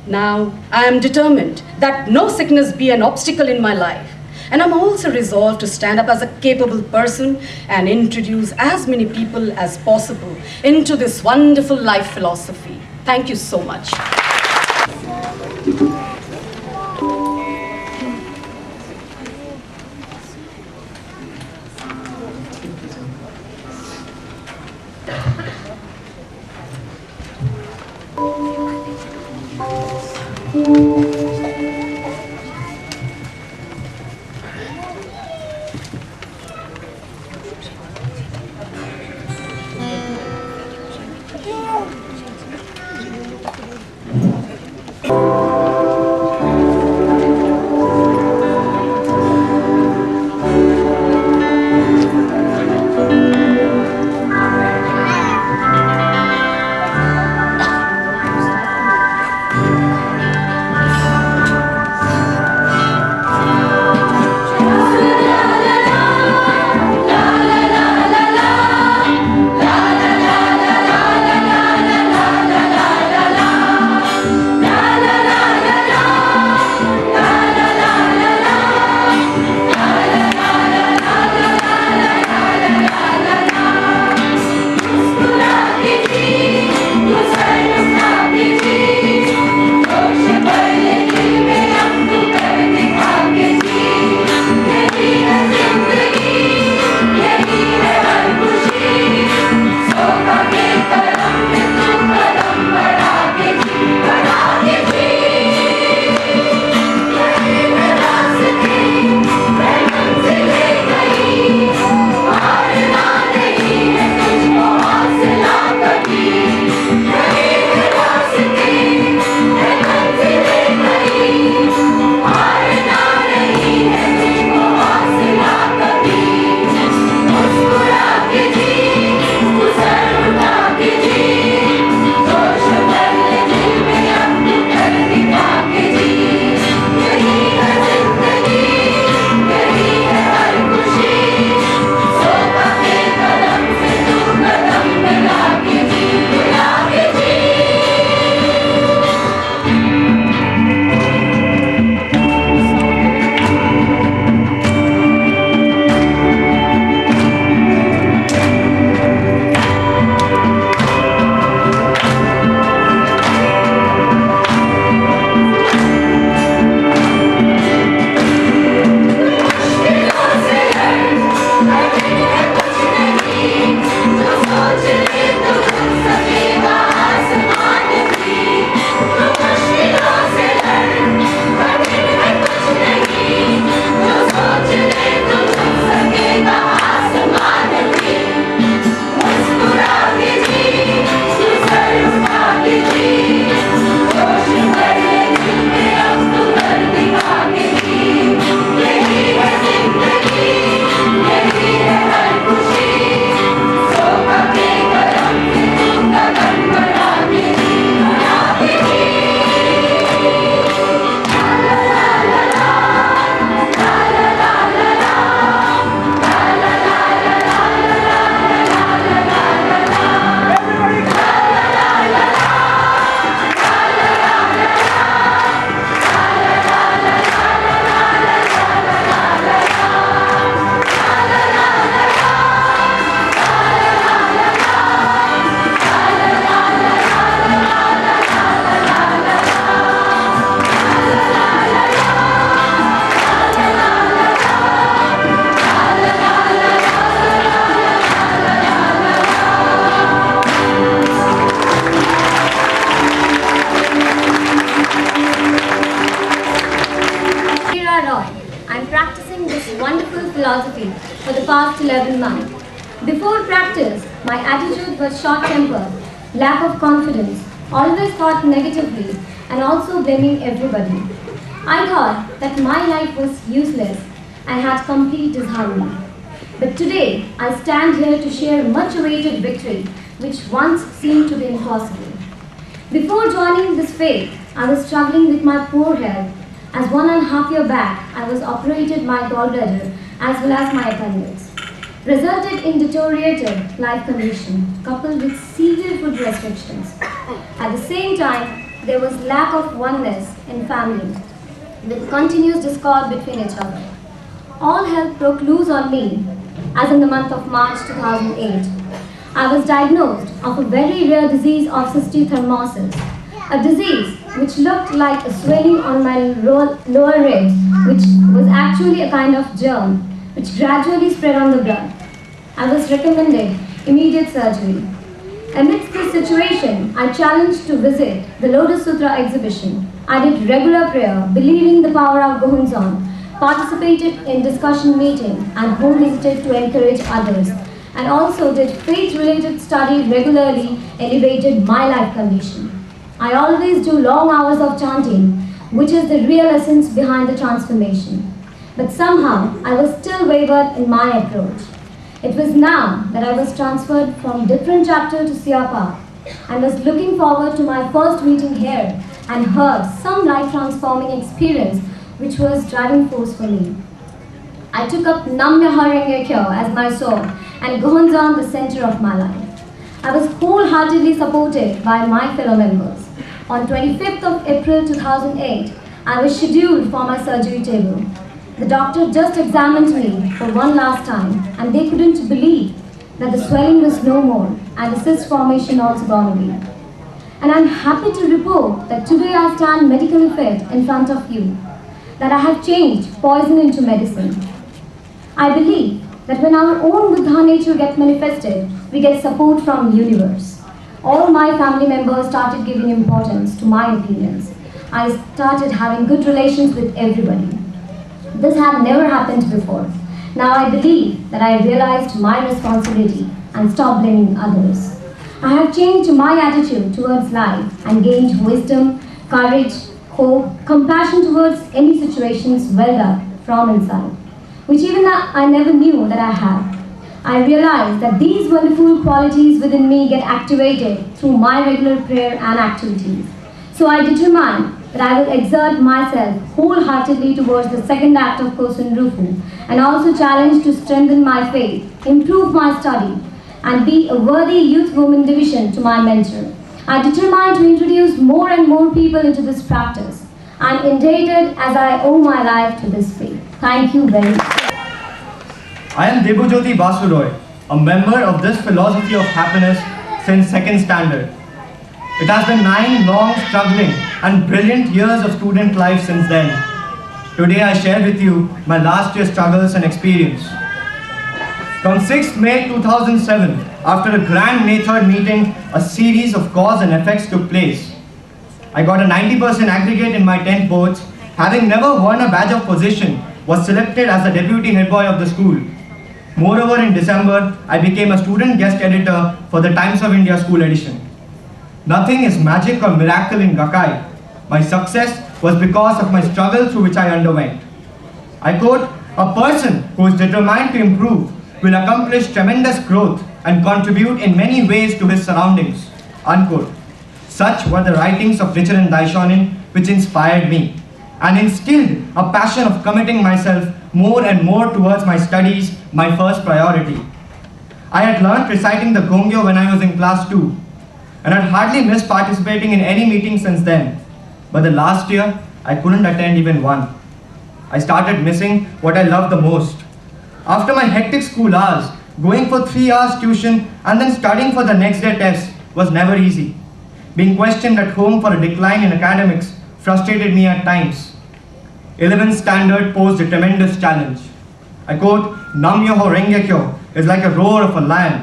Now, I am determined that no sickness be an obstacle in my life. And I'm also resolved to stand up as a capable person and introduce as many people as possible into this wonderful life philosophy. Thank you so much. wonderful philosophy for the past 11 months. Before practice, my attitude was short-tempered, lack of confidence, always thought negatively, and also blaming everybody. I thought that my life was useless and had complete disharmony. But today, I stand here to share much-awaited victory, which once seemed to be impossible. Before joining this faith, I was struggling with my poor health, as 1.5 years back, I was operated my gallbladder as well as my appendix, resulted in deteriorated life condition coupled with severe food restrictions. At the same time, there was lack of oneness in family, with continuous discord between each other. All health broke loose on me, as in the month of March 2008. I was diagnosed of a very rare disease of cystithermosis, a disease which looked like a swelling on my lower rib, which was actually a kind of germ, which gradually spread on the blood. I was recommended immediate surgery. Amidst this situation, I challenged to visit the Lotus Sutra exhibition. I did regular prayer, believing the power of Gohonzon, participated in discussion meeting and home visited to encourage others, and also did faith-related study regularly, elevated my life condition. I always do long hours of chanting, which is the real essence behind the transformation. But somehow, I was still wavered in my approach. It was now that I was transferred from different chapter to Siapa and was looking forward to my first meeting here and heard some life-transforming experience which was driving force for me. I took up Nam-myoho Renge Kyo as my sword and Gohonzon the center of my life. I was wholeheartedly supported by my fellow members. On 25th of April 2008, I was scheduled for my surgery table. The doctor just examined me for one last time and they couldn't believe that the swelling was no more and the cyst formation also gone away. And I'm happy to report that today I stand medically fit in front of you, that I have changed poison into medicine. I believe that when our own Buddha nature gets manifested, we get support from universe. All my family members started giving importance to my opinions. I started having good relations with everybody. This had never happened before. Now I believe that I realized my responsibility and stopped blaming others. I have changed my attitude towards life and gained wisdom, courage, hope, compassion towards any situations welled up from inside, which even I never knew that I had. I realized that these wonderful qualities within me get activated through my regular prayer and activities. So I determined that I will exert myself wholeheartedly towards the second act of Kosen Rufu and also challenge to strengthen my faith, improve my study, and be a worthy youth women division to my mentor. I determined to introduce more and more people into this practice. I'm indebted as I owe my life to this faith. Thank you very much. I am Debujyoti Basuroy, a member of this philosophy of happiness since second standard. It has been 9 long, struggling and brilliant years of student life since then. Today I share with you my last year's struggles and experience. From 6th May 2007, after a grand May 3rd meeting, a series of cause and effects took place. I got a 90% aggregate in my 10 boards, having never won a badge of position, was selected as the deputy head boy of the school. Moreover, in December, I became a student guest editor for the Times of India School edition. Nothing is magic or miracle in Gakkai. My success was because of my struggle through which I underwent. I quote, "A person who is determined to improve will accomplish tremendous growth and contribute in many ways to his surroundings," unquote. Such were the writings of Nichiren Daishonin which inspired me and instilled a passion of committing myself more and more towards my studies, my first priority. I had learnt reciting the Gongyo when I was in class 2 and had hardly missed participating in any meeting since then. But the last year, I couldn't attend even one. I started missing what I loved the most. After my hectic school hours, going for 3 hours tuition and then studying for the next day test was never easy. Being questioned at home for a decline in academics frustrated me at times. 11th standard posed a tremendous challenge. I quote, "Nam-myoho Renge Kyo is like a roar of a lion,"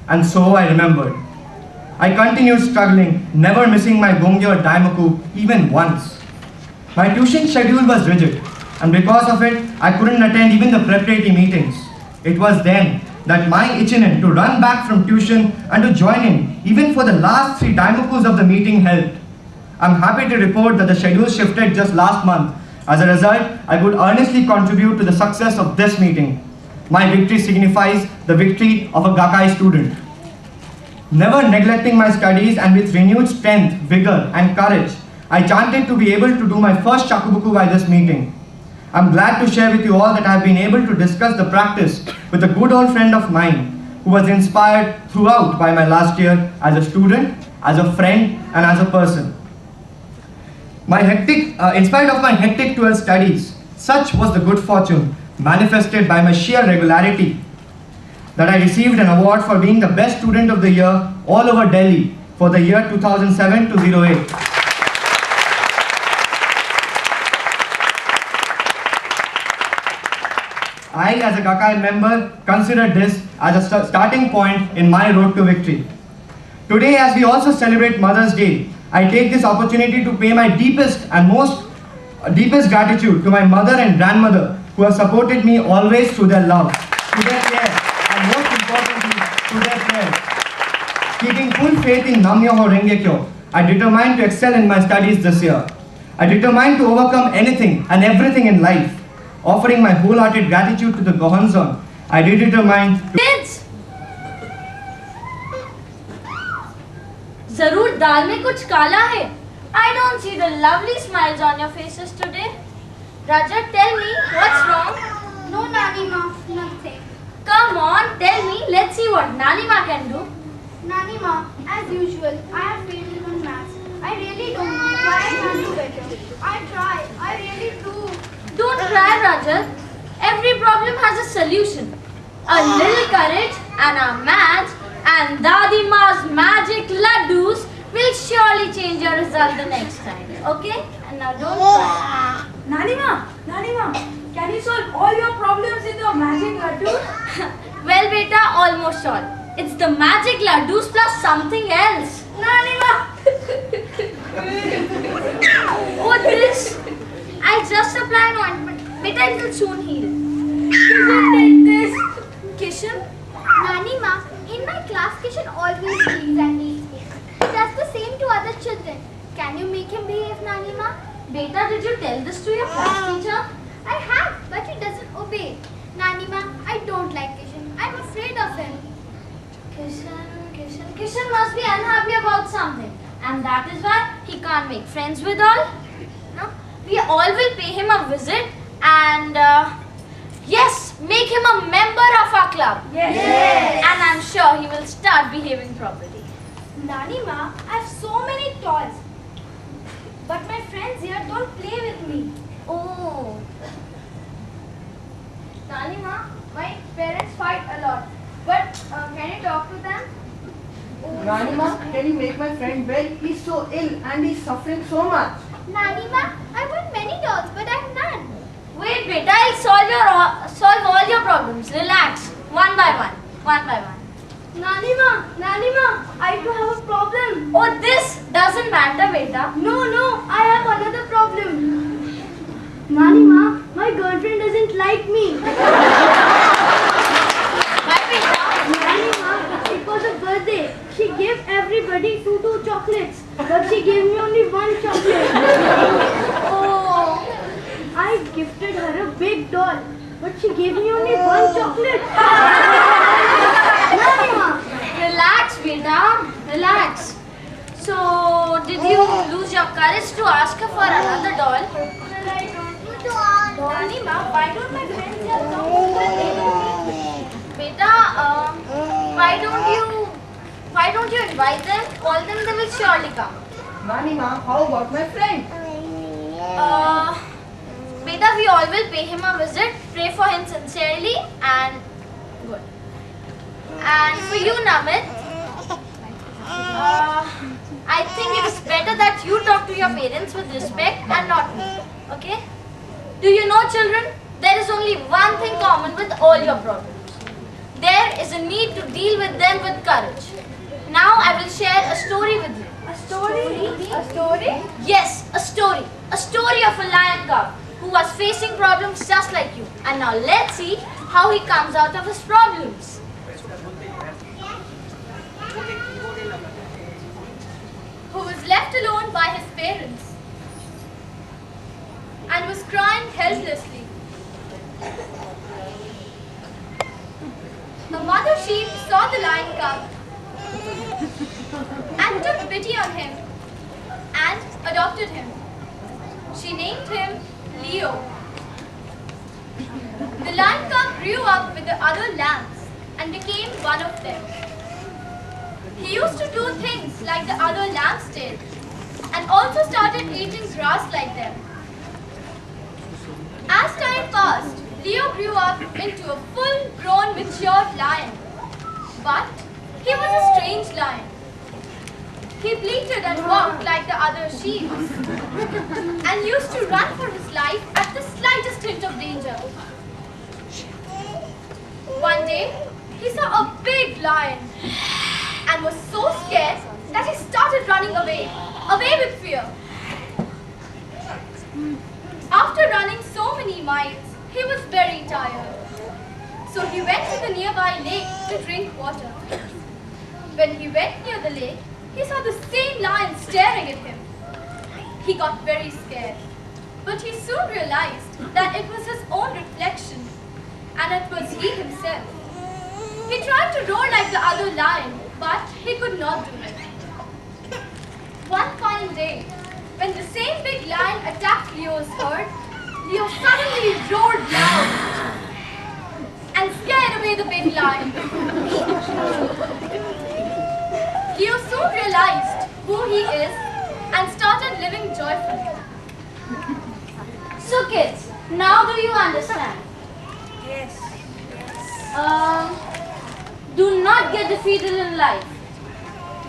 and so I remembered. I continued struggling, never missing my Gongyo or Daimoku even once. My tuition schedule was rigid. and because of it, I couldn't attend even the preparatory meetings. It was then that my itching to run back from tuition and to join in, even for the last 3 Daimokus of the meeting helped. I'm happy to report that the schedule shifted just last month. As a result, I could earnestly contribute to the success of this meeting. My victory signifies the victory of a Gakkai student. Never neglecting my studies and with renewed strength, vigor and courage, I chanted to be able to do my first Shakubuku by this meeting. I'm glad to share with you all that I have been able to discuss the practice with a good old friend of mine who was inspired throughout by my last year as a student, as a friend and as a person. In spite of my hectic 12 studies, such was the good fortune manifested by my sheer regularity that I received an award for being the best student of the year all over Delhi for the year 2007 to 08. I, as a Gakkai member, consider this as a starting point in my road to victory. Today, as we also celebrate Mother's Day, I take this opportunity to pay my deepest gratitude to my mother and grandmother who have supported me always through their love, through their care, and most importantly, through their prayers. Keeping full faith in Nam Myoho Renge Kyo, I determined to excel in my studies this year. I determined to overcome anything and everything in life. Offering my wholehearted gratitude to the Gohonzon, I determined to... Kids! जरूर दाल में कुछ काला है. I don't see the lovely smiles on your faces today. Raja, tell me what's wrong? No, Nani Ma, nothing. Come on, tell me. Let's see what Nani Ma can do. Nani Ma, as usual, I have failed in maths. I really don't know why I can't do better. I try, I really do. Don't cry, Rajat. Every problem has a solution. A little courage and our maths and Dadi Ma's magic laddus will surely change your result the next time. Okay? And now don't cry. Nani Ma, can you solve all your problems with your magic laddus? Well, beta, almost all. It's the magic laddus plus something else. Nani Ma! Oh, this. I'll just apply an ointment. Beta, it will soon heal. Kishan, take this. Kishan? Nani Ma, in my class, Kishan always believes and needs me. He does the same to other children. Can you make him behave, Nani Ma? Beta, did you tell this to your class teacher? I have, but he doesn't obey. Nani Ma, I don't like Kishan. I'm afraid of him. Kishan must be unhappy about something. And that is why he can't make friends with all. No? We all will pay him a visit and yes, make him a member of our club. Yes. And I'm sure he will start behaving properly. Nani Ma, I have so many toys. But my friends here don't play with me. Oh. Nani Ma, my parents fight a lot. But can you talk to them? Nani Ma, can you make my friend well? He's so ill and he's suffering so much. Nani Ma, I want many dolls, but I have none. Wait, beta, I'll solve all your problems. Relax. One by one. Nani Ma, I do have a problem. Oh, this doesn't matter, beta. No, I have another problem. Nani Ma, my girlfriend doesn't like me. Why, beta? Nani Ma, it was a birthday. She gave everybody 2 chocolates, but she gave me only 1 chocolate. Oh. I gifted her a big doll, but she gave me only 1 chocolate. Nani Ma. Relax, beta. Relax. So, did you lose your courage to ask her for another doll? Well, I don't know. Nani Ma, why don't my friends here come over and me? Beta, why don't you invite them? Call them, they will surely come. Nani Ma, how about my friend? Beta, we all will pay him a visit, pray for him sincerely and good. And for you, Namit, I think it is better that you talk to your parents with respect and not me. Okay? Do you know, children, there is only one thing common with all your problems. There is a need to deal with them with courage. Now I will share a story with you. A story? A story? Yes, a story. A story of a lion cub who was facing problems just like you. And now let's see how he comes out of his problems. Who was left alone by his parents and was crying helplessly. The mother sheep saw the lion come and took pity on him and adopted him. She named him Leo. The lion cub grew up with the other lambs and became one of them. He used to do things like the other lambs did and also started eating grass like them. As time passed, Leo grew up into a full-grown, mature lion. But he was a strange lion. He bleated and walked like the other sheep and used to run for his life at the slightest hint of danger. One day, he saw a big lion and was so scared that he started running away with fear. After running so many miles, he was very tired. So he went to the nearby lake to drink water. When he went near the lake, he saw the same lion staring at him. He got very scared, but he soon realized that it was his own reflection, and it was he himself. He tried to roar like the other lion, but he could not do it. One fine day, when the same big lion attacked Leo's herd, Leo suddenly roared loud and scared away the big lion. Leo soon realized who he is and started living joyfully. So kids, now do you understand? Yes. Do not get defeated in life.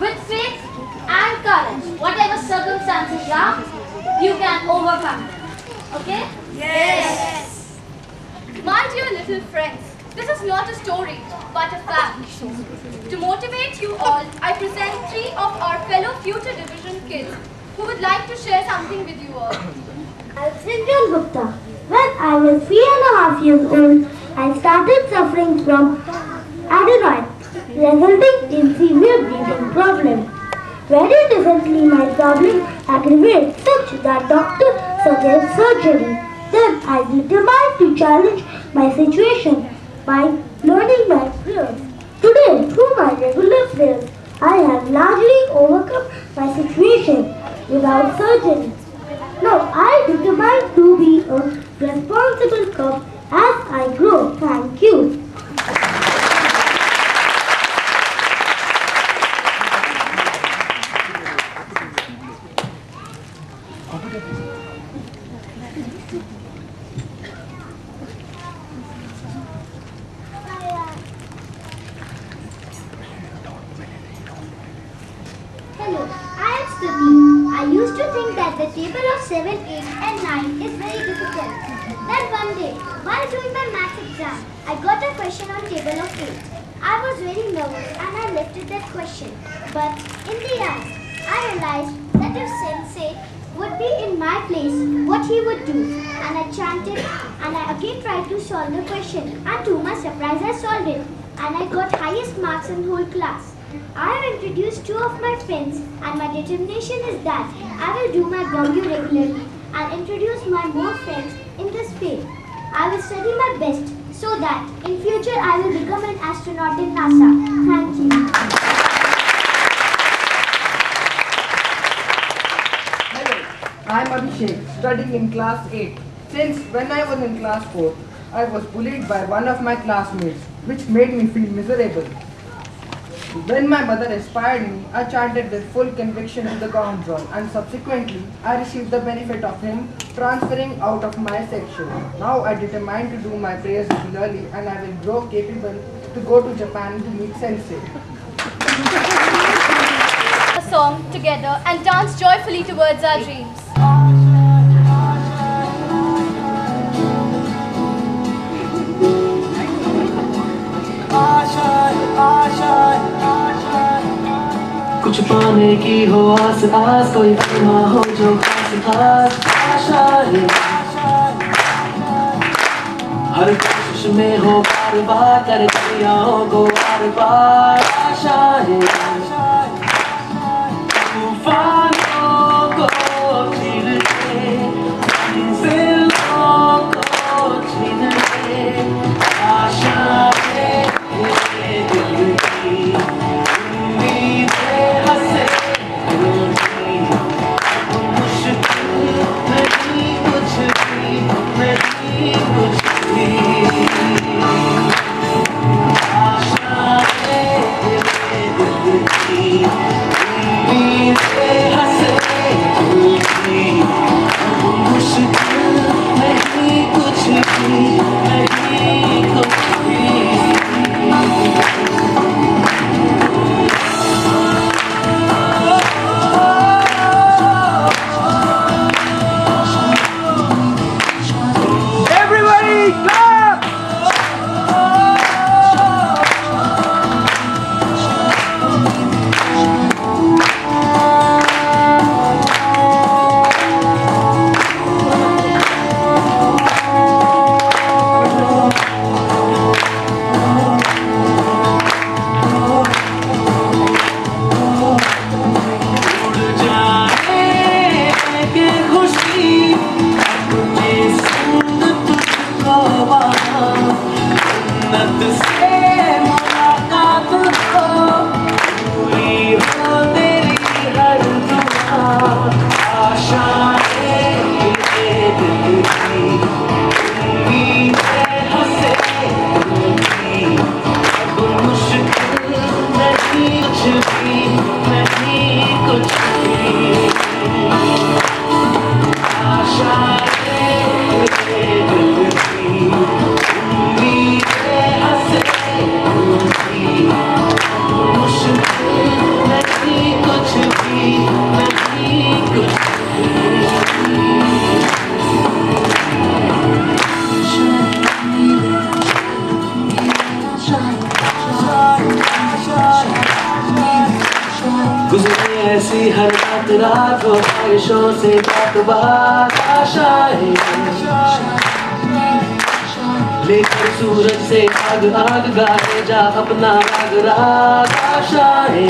With faith and courage, whatever circumstances are, you can overcome them. Okay? Yes. My dear little friends, this is not a story, but a fact. To motivate you all, I present 3 of our fellow future division kids who would like to share something with you all. I'm Sinjal Gupta. When I was 3.5 years old, I started suffering from adenoid, resulting in severe breathing problems. Very recently, my problem aggravated such that doctor suggested surgery. Then I determined to challenge my situation by learning my prayers. Today, through my regular prayers, I have largely overcome my situation without surgery. Now I determine to be a responsible cub as I grow. Thank you. Hello, I am Stuti. I used to think that the table of 7, 8 and 9 is very difficult. Then one day, while doing my maths exam, I got a question on table of 8. I was very nervous and I lifted that question. But in the end, I realized that if Sensei would be in my place, what he would do. And I chanted and I again tried to solve the question. And to my surprise, I solved it. And I got highest marks in the whole class. I have introduced 2 of my friends and my determination is that I will do my Brahmi regularly and introduce my more friends in this field. I will study my best so that in future I will become an astronaut in NASA. Thank you. Hello, I am Abhishek, studying in class 8. Since when I was in class 4, I was bullied by one of my classmates, which made me feel miserable. When my mother inspired me, I chanted with full conviction to the council and subsequently I received the benefit of him transferring out of my section. Now I determined to do my prayers regularly and I will grow capable to go to Japan to meet Sensei. A song together and dance joyfully towards our dreams. कुछ पाने की हो आस आस कोई हो जो खास खास आशा है हर कोशिश में हो बार बार कर दुनियाओं को बार बार आशाएं तूफानों को छीन के जिलों को छीन के आशाएं मेरे दिल की उम्मीदें हंसे दिल की मुश्किल नहीं कुछ भी नहीं कुछ भी आशाएं मेरे दिल की उम्मीदें हंसे दिल की मुश्किल नहीं कुछ भी नहीं कुछ भी Everybody clap! गुजरे ऐसी हर रात रात वो ख्वाहिशों से बात बात आशाएं लेकर सूरज से आग आग गाए जा अपना राग राग आशाएं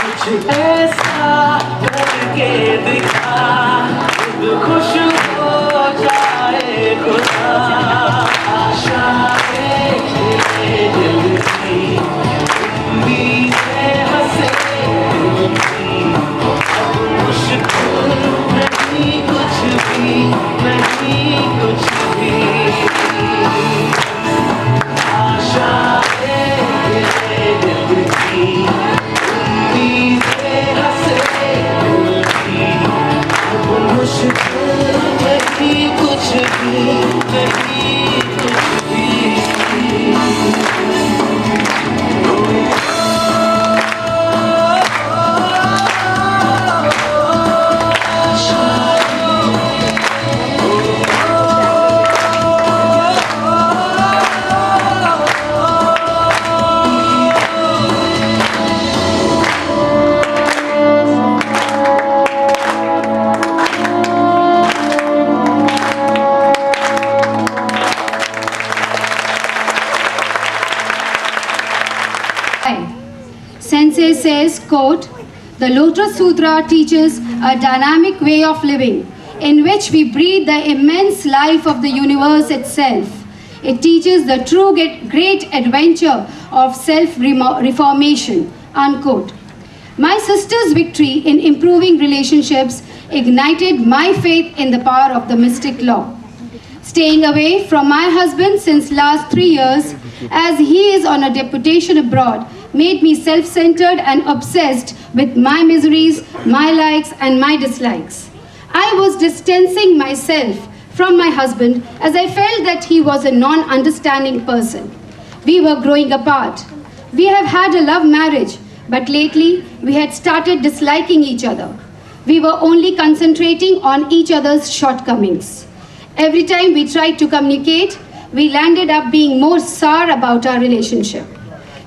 कुछ ऐसा करके दिखा खुद खुश हो जाए खुदा आशाएं मेरे दिल की उम्मीदें हंसे दिल की अब मुश्किल नहीं कुछ भी नहीं कुछ भी आशाएं मेरे दिल की उम्मीदें हंसे दिल की अब मुश्किल नहीं कुछ भी नहीं कुछ भी Sensei says, quote, "The Lotus Sutra teaches a dynamic way of living in which we breathe the immense life of the universe itself. It teaches the true great adventure of self-reformation," unquote. My sister's victory in improving relationships ignited my faith in the power of the mystic law. Staying away from my husband since last 3 years, as he is on a deputation abroad, made me self-centered and obsessed with my miseries, my likes and my dislikes. I was distancing myself from my husband as I felt that he was a non-understanding person. We were growing apart. We have had a love marriage, but lately we had started disliking each other. We were only concentrating on each other's shortcomings. Every time we tried to communicate, we landed up being more sour about our relationship.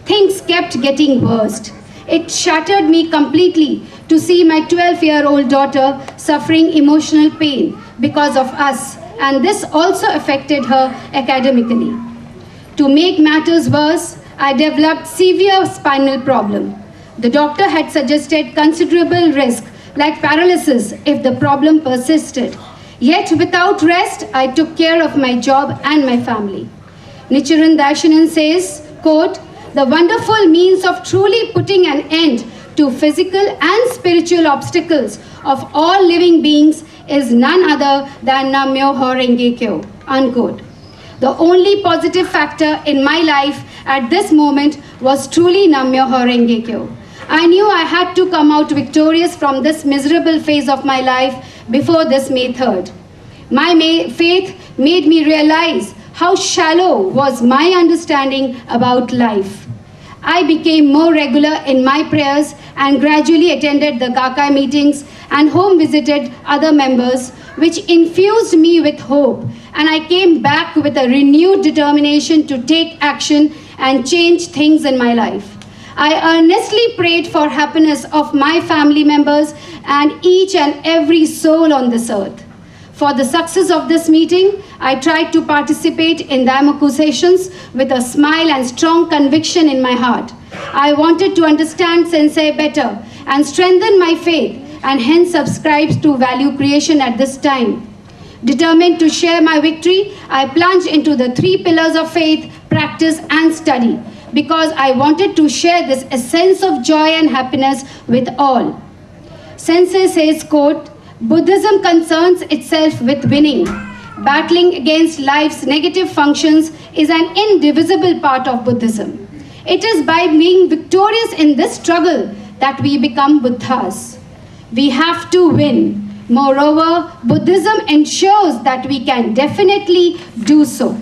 Things kept getting worse. It shattered me completely to see my 12-year-old daughter suffering emotional pain because of us and this also affected her academically. To make matters worse, I developed severe spinal problem. The doctor had suggested considerable risk, like paralysis, if the problem persisted. Yet without rest, I took care of my job and my family. Nichiren Daishonin says, quote, "The wonderful means of truly putting an end to physical and spiritual obstacles of all living beings is none other than Nam-myoho Renge Kyo," unquote. The only positive factor in my life at this moment was truly Nam-myoho Renge Kyo. I knew I had to come out victorious from this miserable phase of my life before this May 3rd. My faith made me realize how shallow was my understanding about life. I became more regular in my prayers and gradually attended the Gakai meetings and home visited other members, which infused me with hope, and I came back with a renewed determination to take action and change things in my life. I earnestly prayed for happiness of my family members and each and every soul on this earth. For the success of this meeting, I tried to participate in Daimoku sessions with a smile and strong conviction in my heart. I wanted to understand Sensei better and strengthen my faith, and hence subscribed to value creation at this time. Determined to share my victory, I plunged into the 3 pillars of faith, practice and study, because I wanted to share this essence of joy and happiness with all. Sensei says, quote, "Buddhism concerns itself with winning. Battling against life's negative functions is an indivisible part of Buddhism. It is by being victorious in this struggle that we become Buddhas. We have to win. Moreover, Buddhism ensures that we can definitely do so."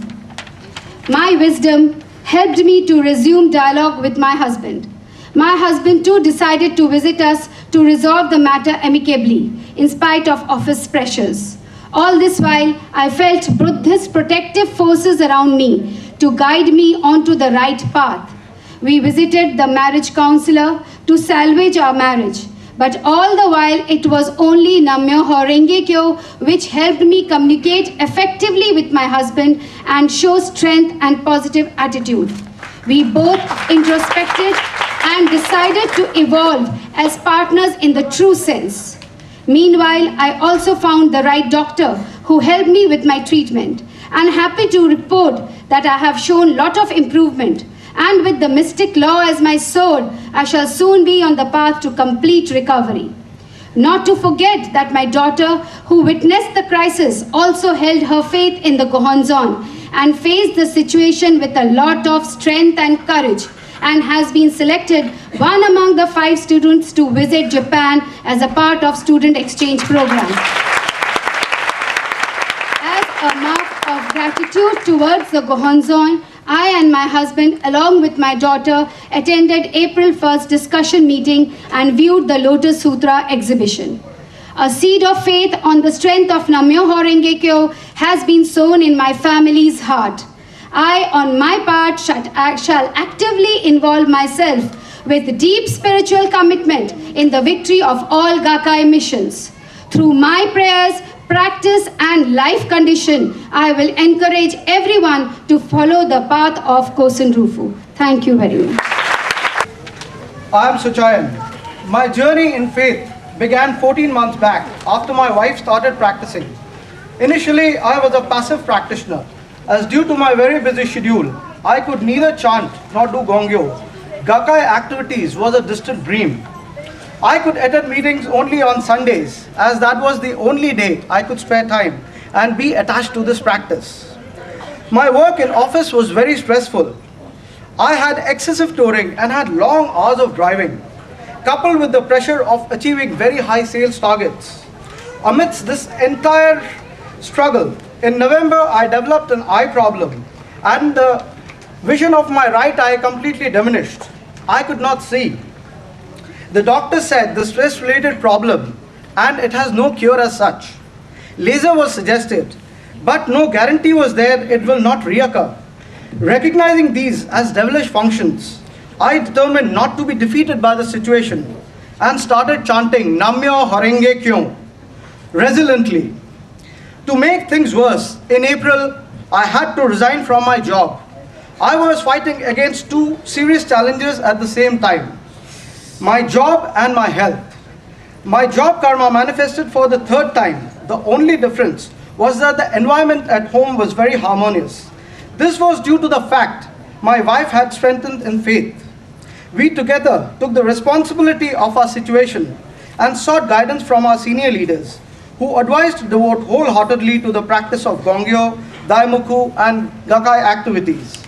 My wisdom helped me to resume dialogue with my husband. My husband too decided to visit us to resolve the matter amicably, in spite of office pressures. All this while, I felt Buddhist protective forces around me to guide me onto the right path. We visited the marriage counselor to salvage our marriage, but all the while it was only Nam-myoho Renge Kyo which helped me communicate effectively with my husband and show strength and positive attitude. We both introspected and decided to evolve as partners in the true sense. Meanwhile, I also found the right doctor who helped me with my treatment. I'm happy to report that I have shown lot of improvement, and with the mystic law as my sword, I shall soon be on the path to complete recovery. Not to forget that my daughter, who witnessed the crisis, also held her faith in the Gohonzon and faced the situation with a lot of strength and courage, and has been selected one among the 5 students to visit Japan as a part of student exchange program. As a mark of gratitude towards the Gohonzon, I and my husband, along with my daughter, attended April 1st discussion meeting and viewed the Lotus Sutra exhibition. A seed of faith on the strength of Nam-myoho Renge Kyo has been sown in my family's heart. I, on my part, shall actively involve myself with deep spiritual commitment in the victory of all Gakai missions. Through my prayers, practice and life condition, I will encourage everyone to follow the path of Kosen Rufu. Thank you very much. I am Suchayan. My journey in faith began 14 months back after my wife started practicing. Initially, I was a passive practitioner, as due to my very busy schedule, I could neither chant nor do gongyo. Gakai activities was a distant dream. I could attend meetings only on Sundays, as that was the only day I could spare time and be attached to this practice. My work in office was very stressful. I had excessive touring and had long hours of driving, coupled with the pressure of achieving very high sales targets. Amidst this entire struggle, in November I developed an eye problem and the vision of my right eye completely diminished. I could not see. The doctor said the stress-related problem and it has no cure as such. Laser was suggested, but no guarantee was there it will not reoccur. Recognizing these as devilish functions, I determined not to be defeated by the situation and started chanting Nam-myoho Renge Kyo resiliently. To make things worse, in April, I had to resign from my job. I was fighting against two serious challenges at the same time: my job and my health. My job karma manifested for the third time. The only difference was that the environment at home was very harmonious. This was due to the fact my wife had strengthened in faith. We together took the responsibility of our situation and sought guidance from our senior leaders, who advised to devote wholeheartedly to the practice of Gongyo, Daimoku and Gakkai activities.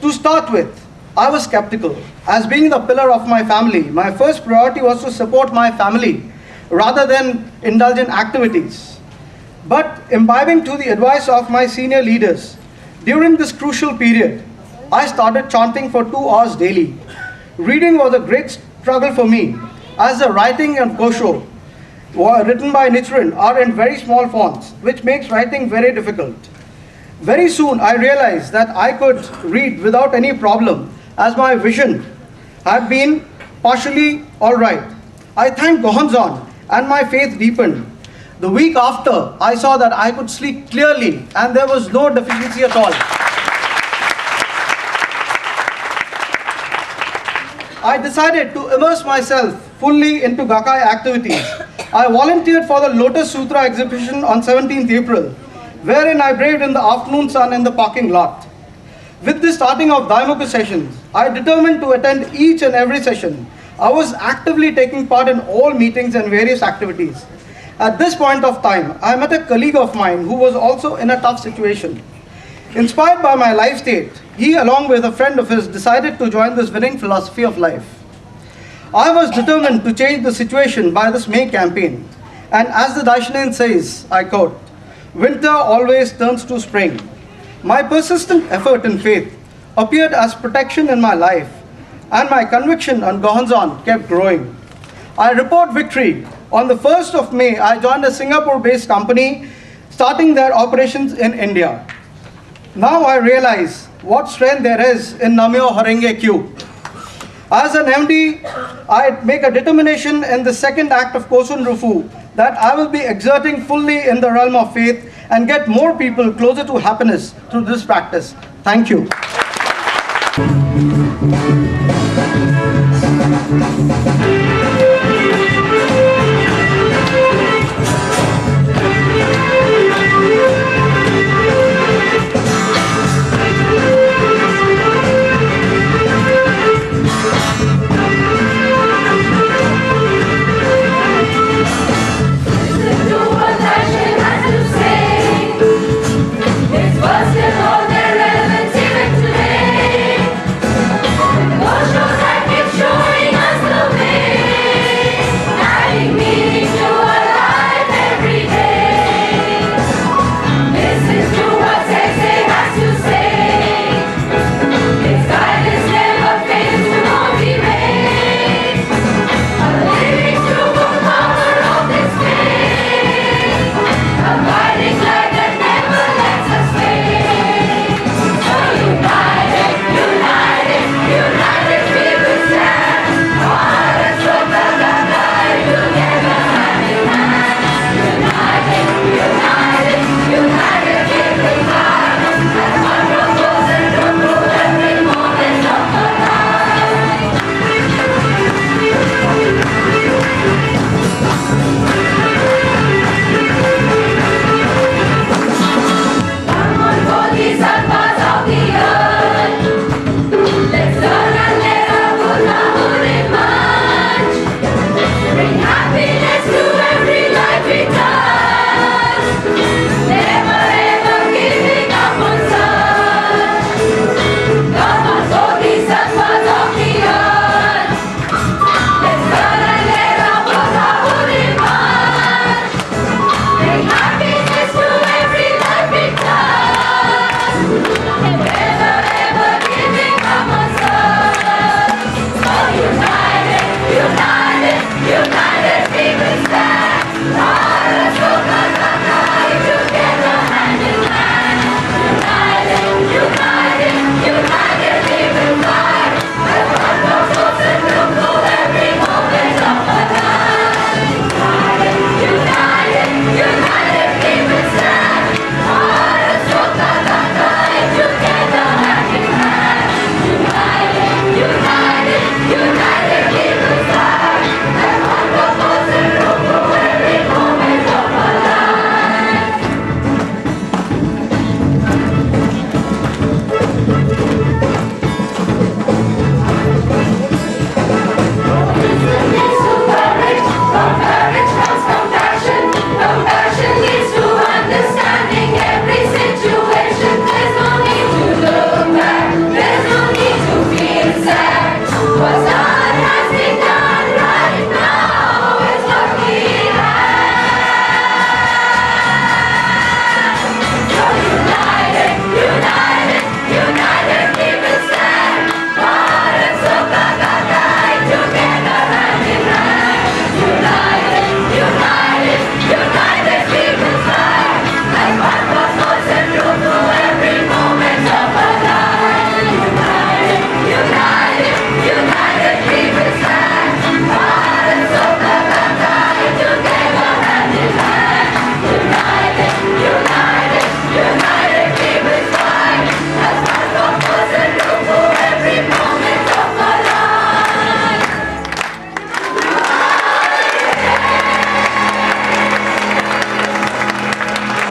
To start with, I was skeptical. As being the pillar of my family, my first priority was to support my family rather than indulge in activities. But imbibing to the advice of my senior leaders, during this crucial period, I started chanting for 2 hours daily. Reading was a great struggle for me, as the writing and kosho written by Nichiren are in very small fonts, which makes writing very difficult. Very soon I realized that I could read without any problem, as my vision had been partially alright. I thanked Gohonzon and my faith deepened. The week after, I saw that I could sleep clearly and there was no deficiency at all. I decided to immerse myself fully into Gakkai activities. I volunteered for the Lotus Sutra exhibition on 17th April, wherein I braved in the afternoon sun in the parking lot. With the starting of Daimoku sessions, I determined to attend each and every session. I was actively taking part in all meetings and various activities. At this point of time, I met a colleague of mine who was also in a tough situation. Inspired by my life state, he along with a friend of his decided to join this winning philosophy of life. I was determined to change the situation by this May campaign. And as the Daishonin says, I quote, "Winter always turns to spring." My persistent effort and faith appeared as protection in my life, and my conviction on Gohonzon kept growing. I report victory. On the 1st of May, I joined a Singapore-based company starting their operations in India. Now I realize what strength there is in Namyo Horenge Kyu. As an MD, I make a determination in the second act of Kosun Rufu that I will be exerting fully in the realm of faith and get more people closer to happiness through this practice. Thank you. It's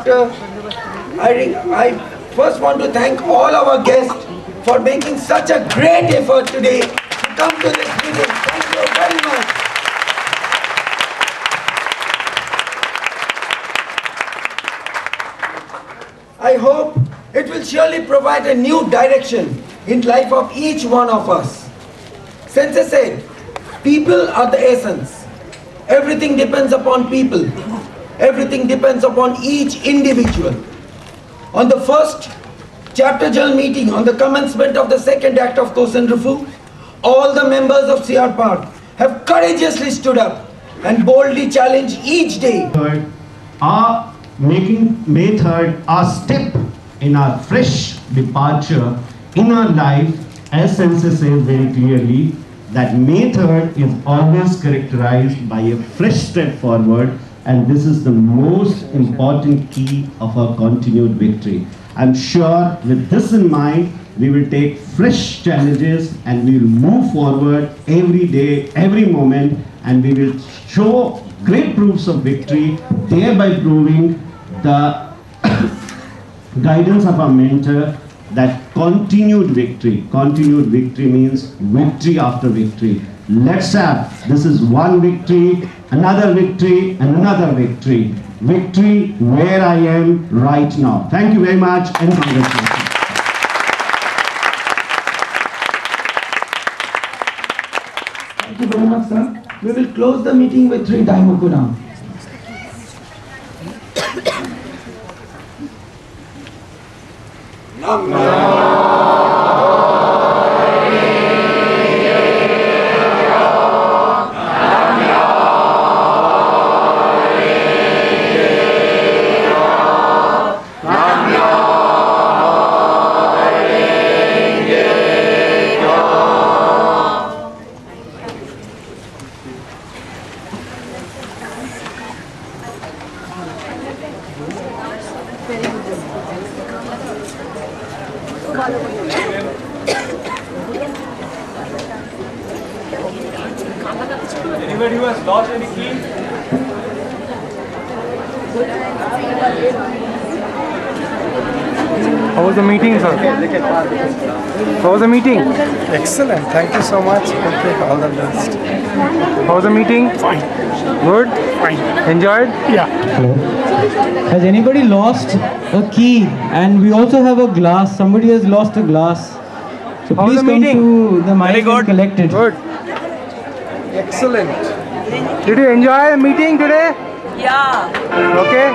Doctor. I first want to thank all our guests for making such a great effort today to come to this meeting. Thank you very much. I hope it will surely provide a new direction in life of each one of us. Since I said, people are the essence. Everything depends upon people. Everything depends upon each individual. On the first chapter general meeting on the commencement of the second act of Kosan Rufu, all the members of CR Park have courageously stood up and boldly challenged each day. Are making May 3rd our step in our fresh departure in our life, as Sensei says very clearly, that May 3rd is always characterized by a fresh step forward, and this is the most important key of our continued victory. I'm sure with this in mind, we will take fresh challenges and we will move forward every day, every moment, and we will show great proofs of victory, thereby proving the guidance of our mentor that continued victory means victory after victory. Let's have, this is one victory, another victory, and another victory. Victory where I am right now. Thank you very much and congratulations. Thank you very much, sir. We will close the meeting with 3 Daimoku now. Anybody who has lost any key? How was the meeting, sir? How was the meeting? Excellent. Thank you so much. Okay, all the best. How was the meeting? Fine. Good? Fine. Enjoyed? Yeah. Has anybody lost a key? And we also have a glass. Somebody has lost a glass. So How was please the come meeting? to the mic and collect it. Good. Excellent. Did you enjoy the meeting today? Yeah. Okay.